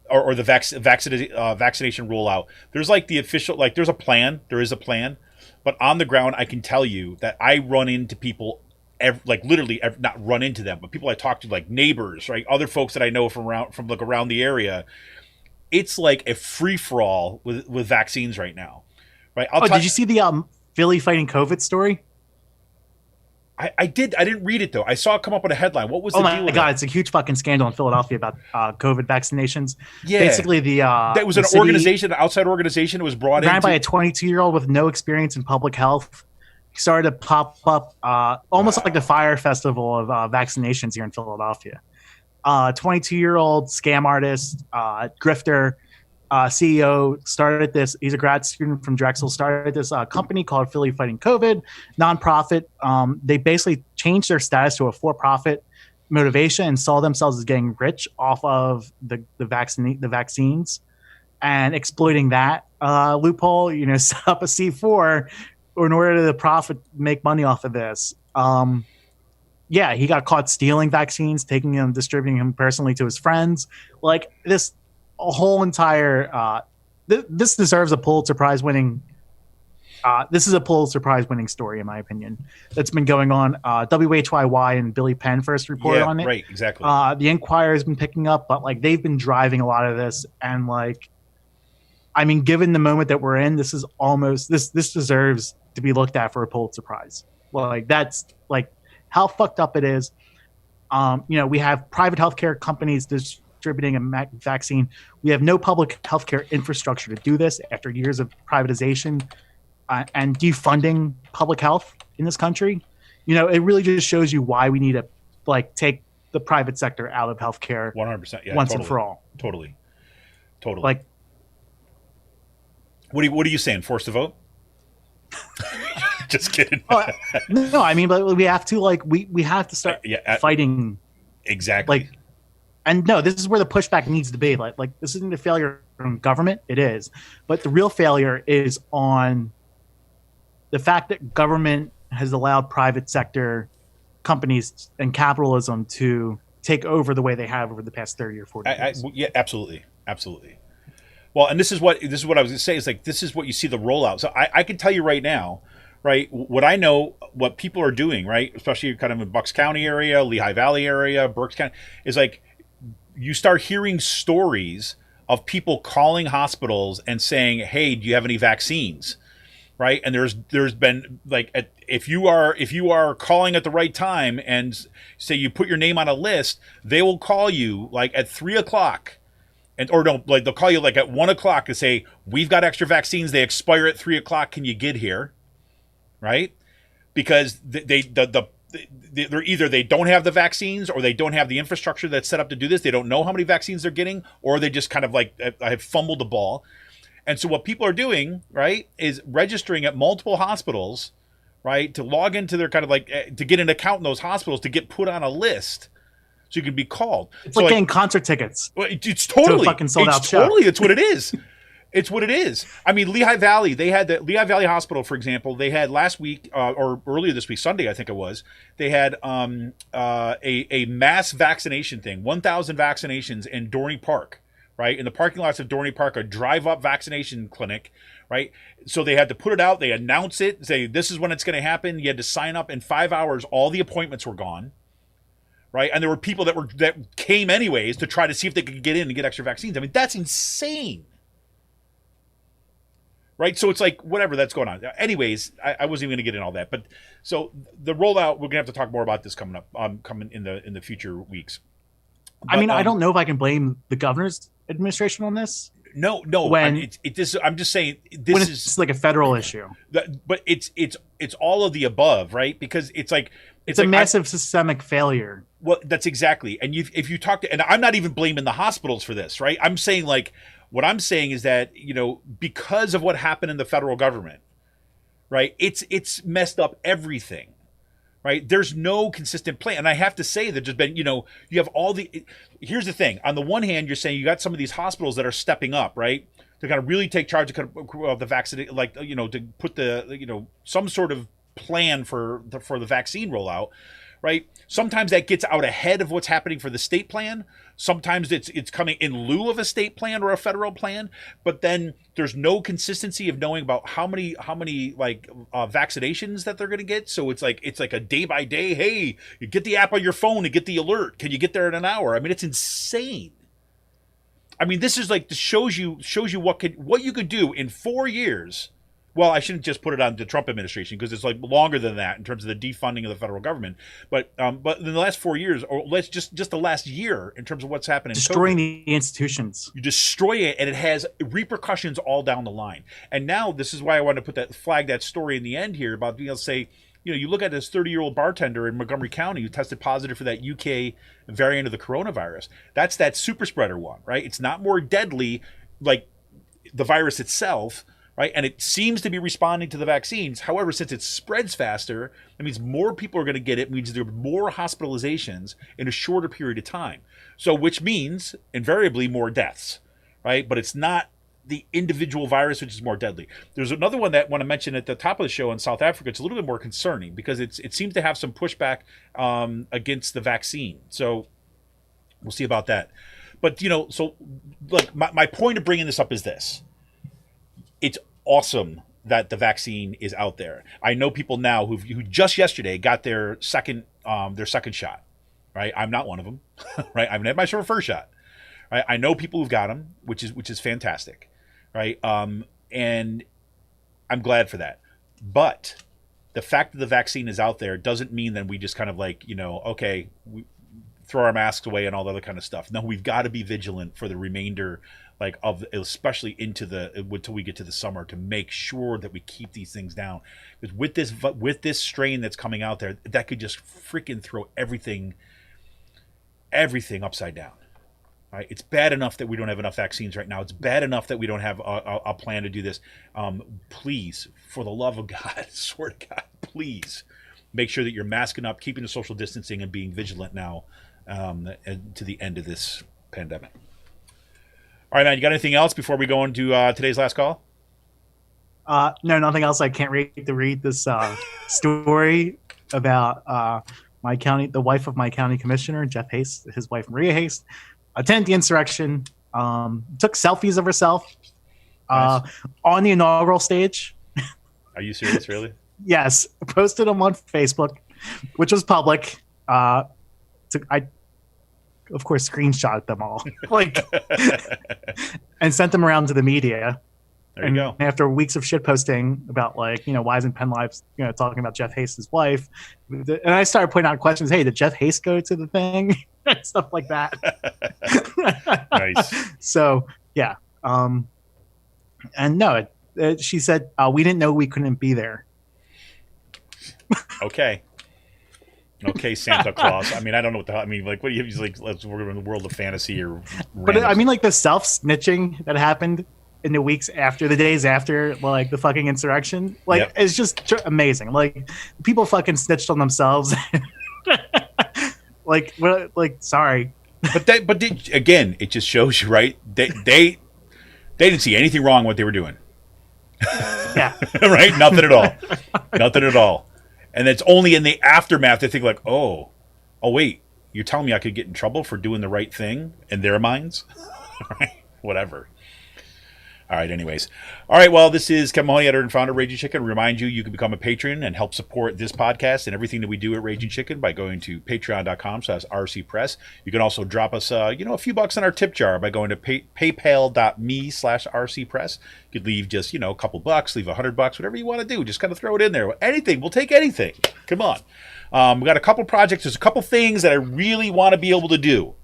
or the vaccination rollout? There's like the official, like there's a plan. There is a plan, but on the ground, I can tell you that I run into people, not run into them, but people I talk to, like neighbors, right, other folks that I know from around the area. It's like a free for all with vaccines right now, right? Did you see the Philly fighting COVID story? I did. I didn't read it though. I saw it come up with a headline. What was the deal? Oh my god! It's a huge fucking scandal in Philadelphia about COVID vaccinations. Yeah, basically that was an organization, an outside organization, that was brought in by a 22-year-old with no experience in public health. He started to pop up almost like the Fire Festival of vaccinations here in Philadelphia. 22-year-old scam artist, grifter, CEO, started this. He's a grad student from Drexel. Started this company called Philly Fighting COVID, nonprofit. They basically changed their status to a for-profit motivation and saw themselves as getting rich off of the vaccines and exploiting that loophole. Set up a C4 in order to make money off of this. Yeah, he got caught stealing vaccines, taking them, distributing them personally to his friends. Like this. A whole entire this deserves a Pulitzer Prize winning this is a Pulitzer Prize winning story in my opinion that's been going on. WHYY and Billy Penn first reported on it. Right, exactly. The Inquirer has been picking up, but like they've been driving a lot of this, and like I mean, given the moment that we're in, this is almost this deserves to be looked at for a Pulitzer Prize. Well, like that's like how fucked up it is. We have private healthcare companies distributing a vaccine. We have no public healthcare infrastructure to do this after years of privatization and defunding public health in this country. It really just shows you why we need to like take the private sector out of healthcare 100%. Yeah, once totally. and for all. Totally. Like, what are you saying? Forced to vote? Just kidding. No, I mean, but we have to we have to start fighting. Exactly. Like, and no, this is where the pushback needs to be. Like this isn't a failure from government. It is, but the real failure is on the fact that government has allowed private sector companies and capitalism to take over the way they have over the past 30 or 40 years. Yeah, absolutely. Well, and this is what I was going to say is like, this is what you see the rollout. So I can tell you right now, right, what I know, what people are doing, right, especially kind of in Bucks County area, Lehigh Valley area, Berks County, is like you start hearing stories of people calling hospitals and saying, hey, do you have any vaccines? Right. And there's been like, if you are calling at the right time and say you put your name on a list, they will call you like at 3:00 they'll call you like at 1:00 and say, we've got extra vaccines. They expire at 3:00. Can you get here? Right. Because they're either they don't have the vaccines or they don't have the infrastructure that's set up to do this. They don't know how many vaccines they're getting, or they just kind of like have fumbled the ball. And so what people are doing, right, is registering at multiple hospitals, right, to log into their kind of like to get an account in those hospitals to get put on a list so you can be called. It's like getting concert tickets. It's totally fucking sold out show. Totally, it's what it is. It's what it is. I mean, Lehigh Valley, they had the Lehigh Valley Hospital, for example, they had last week or earlier this week, Sunday, I think it was, they had a mass vaccination thing, 1,000 vaccinations in Dorney Park, right? In the parking lots of Dorney Park, a drive-up vaccination clinic, right? So they had to put it out, they announce it, say this is when it's going to happen. You had to sign up in 5 hours. All the appointments were gone, right? And there were people that came anyways to try to see if they could get in and get extra vaccines. I mean, that's insane. Right, so it's like whatever that's going on. Anyways, I wasn't even going to get in all that, but so the rollout, we're going to have to talk more about this coming up, coming in the future weeks. But, I mean, I don't know if I can blame the governor's administration on this. No. When I'm just saying this is like a federal issue. But it's all of the above, right? Because it's like it's a massive systemic failure. Well, that's exactly. And if you talk to, and I'm not even blaming the hospitals for this, right? I'm saying like. What I'm saying is that, because of what happened in the federal government, right, it's messed up everything, right? There's no consistent plan. And I have to say that there's been, you have all here's the thing. On the one hand, you're saying you got some of these hospitals that are stepping up, right, to kind of really take charge of the vaccine, like, to put some sort of plan for the vaccine rollout, right? Sometimes that gets out ahead of what's happening for the state plan. Sometimes it's coming in lieu of a state plan or a federal plan, but then there's no consistency of knowing about how many vaccinations that they're going to get. So it's like a day by day. Hey, you get the app on your phone to get the alert. Can you get there in an hour? I mean, it's insane. I mean, this is like shows you what you could do in 4 years. Well, I shouldn't just put it on the Trump administration because it's like longer than that in terms of the defunding of the federal government. But in the last 4 years, or let's just the last year in terms of what's happening, destroying the institutions. You destroy it, and it has repercussions all down the line. And now this is why I wanted to flag that story in the end here about being able to say, you look at this 30-year-old bartender in Montgomery County who tested positive for that UK variant of the coronavirus. That's that super spreader one, right? It's not more deadly, like the virus itself, right? And it seems to be responding to the vaccines. However, since it spreads faster, that means more people are going to get it, means there are more hospitalizations in a shorter period of time. So, which means invariably more deaths, right? But it's not the individual virus which is more deadly. There's another one that I want to mention at the top of the show in South Africa. It's a little bit more concerning because it seems to have some pushback against the vaccine. So we'll see about that. But, so look, my point of bringing this up is this. It's awesome that the vaccine is out there. I know people now who just yesterday got their second shot, right? I'm not one of them, right? I haven't had my first shot, right? I know people who've got them, which is fantastic, right? And I'm glad for that. But the fact that the vaccine is out there doesn't mean that we just kind of like, okay, we throw our masks away and all the other kind of stuff. No, we've got to be vigilant for the remainder, like especially until we get to the summer, to make sure that we keep these things down. Because with this strain that's coming out there, that could just freaking throw everything upside down. Right? It's bad enough that we don't have enough vaccines right now. It's bad enough that we don't have a plan to do this. Please, for the love of God, swear to God, please make sure that you're masking up, keeping the social distancing, and being vigilant now to the end of this pandemic. All right, man, you got anything else before we go into today's last call? No, nothing else. I can't wait to read this story about the wife of my county commissioner, Jeff Haste, his wife, Maria Haste, attended the insurrection, took selfies of herself Nice. on the inaugural stage. Are you serious, really? Yes, posted them on Facebook, which was public. I, of course, screenshot them all, and sent them around to the media. There you go. After weeks of shit posting about why isn't Penn Live, talking about Jeff Haste's wife, and I started putting out questions. Hey, did Jeff Haste go to the thing? Stuff like that. Nice. So yeah, and no, she said we didn't know we couldn't be there. Okay, Santa Claus. I mean, I don't know what the hell. I mean, like, what do you? He's like, we're in the world of fantasy or. But I mean, like the self snitching that happened in the weeks after, the days after, the fucking insurrection, Yep. It's just amazing. Like people fucking snitched on themselves. Sorry. But again, it just shows you, right? They didn't see anything wrong with what they were doing. Yeah. Right? Nothing at all. Nothing at all. And it's only in the aftermath they think like, oh wait, you're telling me I could get in trouble for doing the right thing in their minds? Right? Whatever. All right, anyways. All right, well, this is Kevin Mahoney, editor and founder of Raging Chicken. Remind you can become a patron and help support this podcast and everything that we do at Raging Chicken by going to patreon.com/rcpress. You can also drop us, a few bucks in our tip jar by going to paypal.me/rcpress. You could leave just, a couple bucks, leave $100, whatever you want to do. Just kind of throw it in there. Anything. We'll take anything. Come on. We got a couple projects. There's a couple things that I really want to be able to do.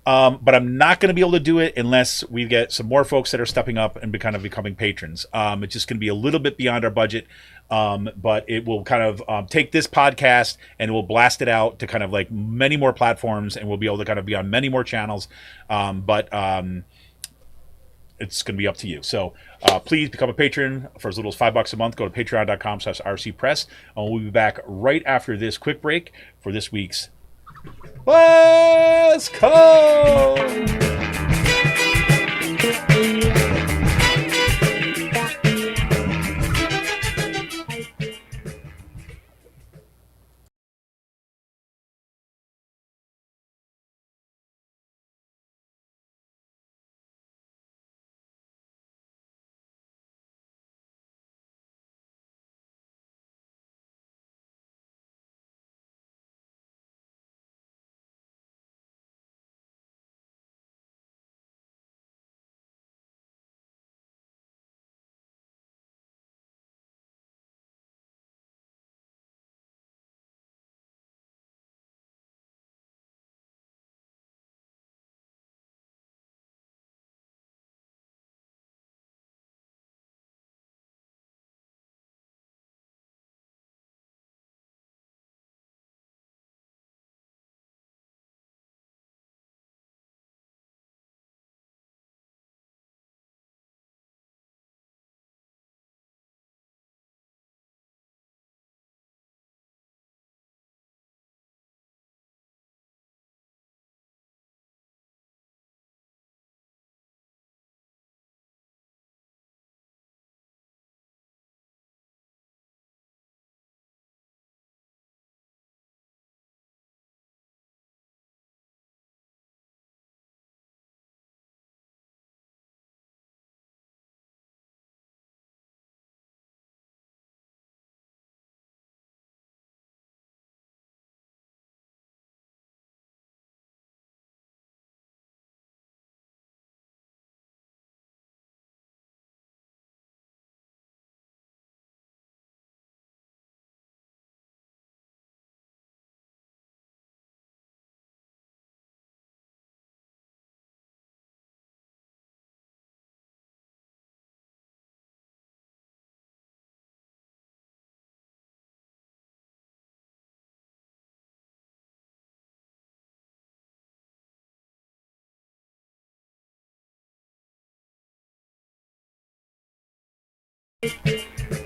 But I'm not going to be able to do it unless we get some more folks that are stepping up and becoming patrons. It's just going to be a little bit beyond our budget, but it will kind of take this podcast and we'll blast it out to kind of like many more platforms, and we'll be able to kind of be on many more channels. But it's going to be up to you. So please become a patron for as little as $5 a month. Go to patreon.com/rcpress, and we'll be back right after this quick break for this week's West Coast.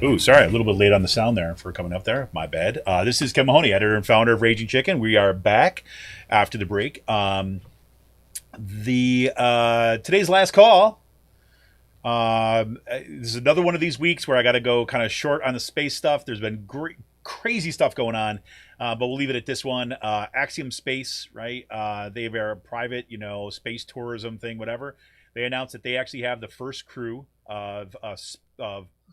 Ooh, sorry, a little bit late on the sound there for coming up there. My bad. This is Ken Mahoney, editor and founder of Raging Chicken. We are back after the break. Today's last call. This is another one of these weeks where I got to go kind of short on the space stuff. There's been crazy stuff going on, but we'll leave it at this one. Axiom Space, right? They have a private, space tourism thing, whatever. They announced that they actually have the first crew of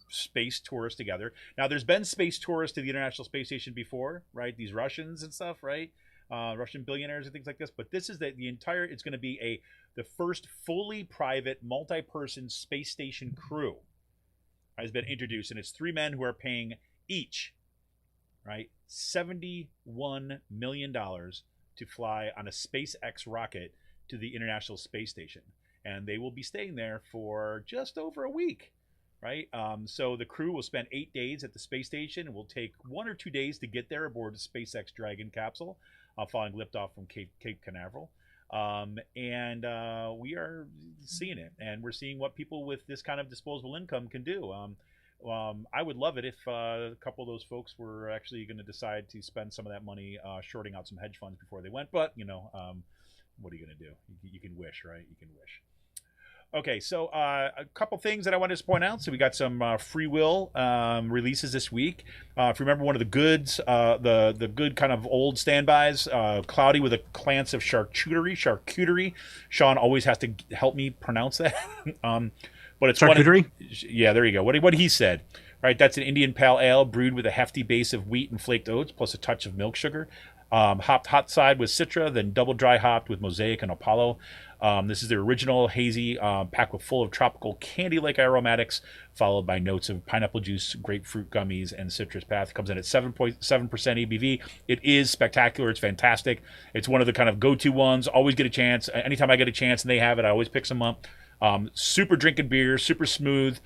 space tourists together. Now, there's been space tourists to the International Space Station before, right? These Russians and stuff, right? Russian billionaires and things like this. But this is it's going to be the first fully private multi-person space station crew has been introduced. And it's 3 men who are paying each, right, $71 million to fly on a SpaceX rocket to the International Space Station. And they will be staying there for just over a week, right? So the crew will spend 8 days at the space station and will take 1 or 2 days to get there aboard the SpaceX Dragon capsule, following liftoff from Cape Canaveral. We are seeing it, and we're seeing what people with this kind of disposable income can do. I would love it if a couple of those folks were actually going to decide to spend some of that money shorting out some hedge funds before they went. But, what are you going to do? You can wish, right? You can wish. Okay, so a couple things that I wanted to point out. So we got some Free Will releases this week. If you remember one of the goods, the good kind of old standbys, Cloudy with a Glance of Charcuterie. Sean always has to help me pronounce that. But it's Charcuterie? Yeah, there you go. What he said. Right, that's an Indian Pale Ale brewed with a hefty base of wheat and flaked oats, plus a touch of milk sugar. Hopped hot side with Citra, then double dry hopped with Mosaic and Apollo. This is the original hazy, packed with full of tropical candy-like aromatics, followed by notes of pineapple juice, grapefruit gummies, and citrus path. It comes in at 7.7% ABV. It is spectacular. It's fantastic. It's one of the kind of go-to ones. Always get a chance. Anytime I get a chance and they have it, I always pick some up. Super drinking beer, super smooth.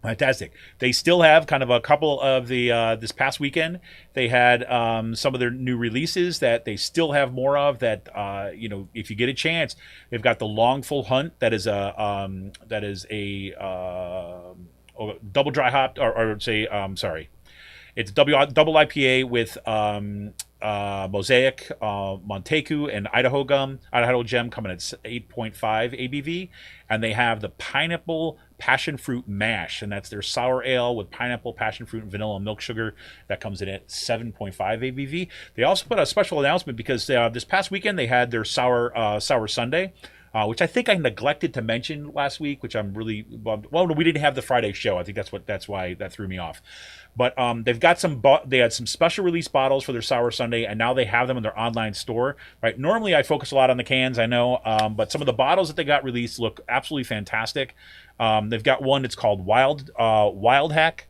Fantastic. They still have kind of a couple of the this past weekend. They had some of their new releases that they still have more of. That if you get a chance, they've got the Long Full Hunt. That is a double dry hopped, or say it's double IPA with Mosaic, Montecu, and Idaho Gem coming at 8.5 ABV, and they have the Pineapple Passion Fruit Mash, and that's their sour ale with pineapple, passion fruit, and vanilla milk sugar. That comes in at 7.5 ABV. They also put a special announcement because this past weekend they had their sour Sunday, which I think I neglected to mention last week, which I'm really bummed. Well, we didn't have the Friday show. I think that's why that threw me off. But they've got they had some special release bottles for their Sour Sunday, and now they have them in their online store. Right? Normally I focus a lot on the cans, I know, but some of the bottles that they got released look absolutely fantastic. They've got one that's called Wild Hack.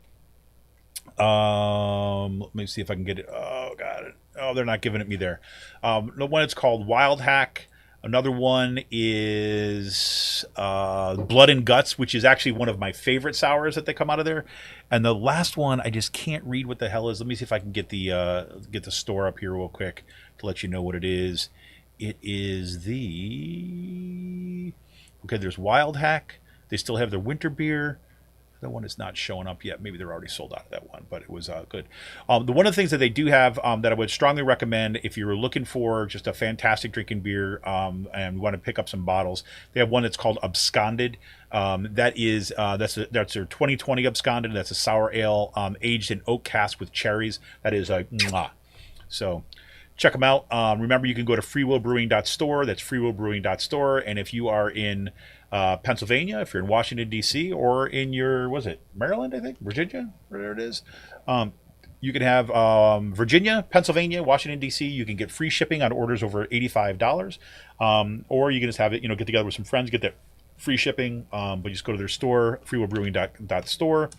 Let me see if I can get it. Oh, got it. Oh, they're not giving it me there. The one that's called Wild Hack. Another one is Blood and Guts, which is actually one of my favorite sours that they come out of there. And the last one, I just can't read what the hell is. Let me see if I can get the store up here real quick to let you know what it is. It is there's Wild Hack. They still have their winter beer. That one is not showing up yet. Maybe they're already sold out of that one, but it was good. One of the things that they do have that I would strongly recommend if you're looking for just a fantastic drinking beer and want to pick up some bottles, they have one that's called Absconded. That's their 2020 Absconded. That's a sour ale aged in oak cask with cherries. That is a mwah. So check them out. Remember, you can go to freewillbrewing.store. That's freewillbrewing.store. And if you are in Pennsylvania, if you're in Washington, D.C., or in Maryland, I think, Virginia, whatever it is, you can have Virginia, Pennsylvania, Washington, D.C. You can get free shipping on orders over $85. Or you can just have it, get together with some friends, get that free shipping, but just go to their store, freewillbrewing.store,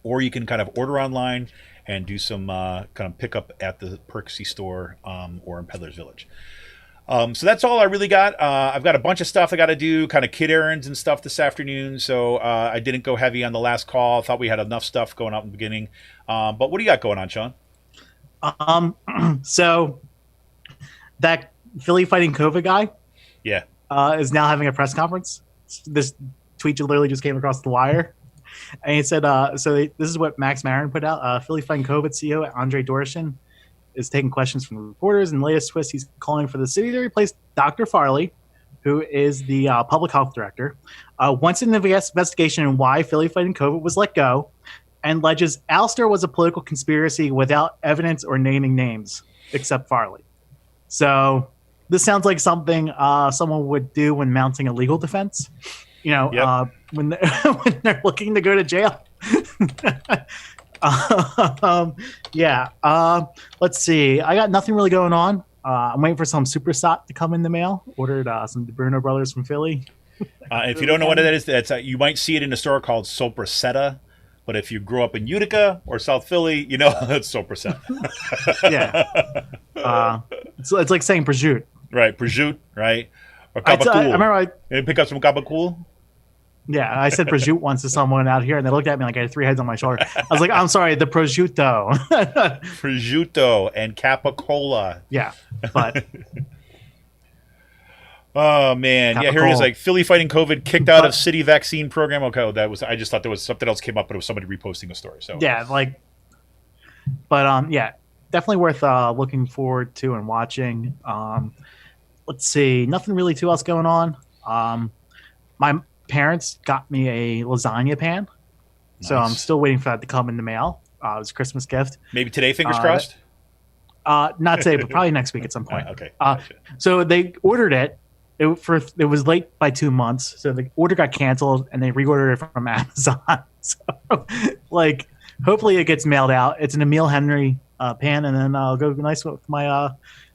or you can kind of order online and do some kind of pickup at the Perksy store or in Peddler's Village. So that's all I really got. I've got a bunch of stuff I got to do, kind of kid errands and stuff this afternoon. So I didn't go heavy on the last call. I thought we had enough stuff going out in the beginning. But what do you got going on, Sean? So that Philly fighting COVID guy, yeah, is now having a press conference. This tweet literally just came across the wire. And he said, this is what Max Marin put out. Philly Fighting COVID CEO Andre Dorshin is taking questions from reporters. And the latest twist, he's calling for the city to replace Dr. Farley, who is the public health director, wants an investigation in why Philly Fighting COVID was let go, and alleges ouster was a political conspiracy without evidence or naming names, except Farley. So this sounds like something someone would do when mounting a legal defense. When they're looking to go to jail. Let's see. I got nothing really going on. I'm waiting for some super stock to come in the mail. Ordered some DeBruno Brothers from Philly. If you don't know what that is, that's you might see it in a store called Soprasetta. But if you grew up in Utica or South Philly, you know that's Soprasetta. Yeah. It's like saying prosciutto. Right, prosciutto, right? Or I gabagool. remember You didn't pick up some gabagool? Yeah, I said prosciutto once to someone out here, and they looked at me like I had three heads on my shoulder. I was like, I'm sorry, the prosciutto. Prosciutto and capicola. Yeah, but... Oh, man. Capicola. Yeah, here it is. Like, Philly Fighting COVID kicked out of city vaccine program. Okay, I just thought there was something else came up, but it was somebody reposting a story. So yeah, definitely worth looking forward to and watching. Let's see, nothing really too else going on. My parents got me a lasagna pan, so I'm still waiting for that to come in the mail. It was a Christmas gift. Maybe today, fingers crossed? Not today, but probably next week at some point. Okay. Gotcha. So they ordered it. It was late by 2 months, so the order got canceled, and they reordered it from Amazon. So, hopefully it gets mailed out. It's an Emile Henry pan, and then I'll go nice with my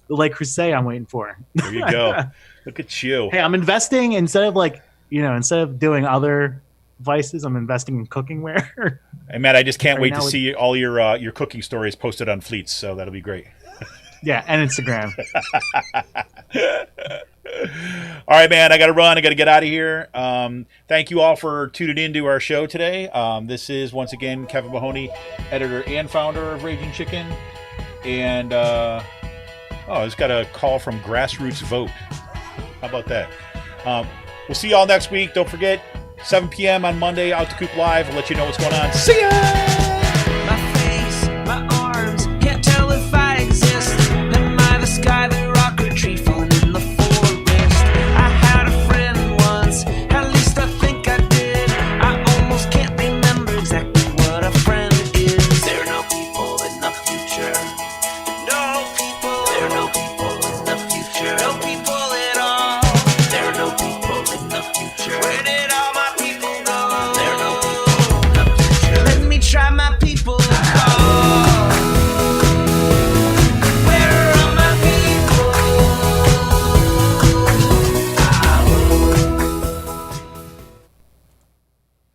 the Le Creuset I'm waiting for. There you go. Look at you. Hey, I'm investing instead of doing other vices, I'm investing in cookware. Hey, Matt, I just can't wait to now see all your cooking stories posted on Fleets, so that'll be great. Yeah, and Instagram. All right, man, I got to run. I got to get out of here. Thank you all for tuning into our show today. This is, once again, Kevin Mahoney, editor and founder of Raging Chicken. And, I just got a call from Grassroots Vote. How about that? We'll see you all next week. Don't forget, 7 p.m. on Monday, Out to Coop Live. We'll let you know what's going on. See ya! My face, my arms, can't tell if I exist. Am I the sky, the rock, or tree falling in the forest? I had a friend once, at least I think I did. I almost can't remember exactly what a friend is. There are no people in the future. No people. There are no people.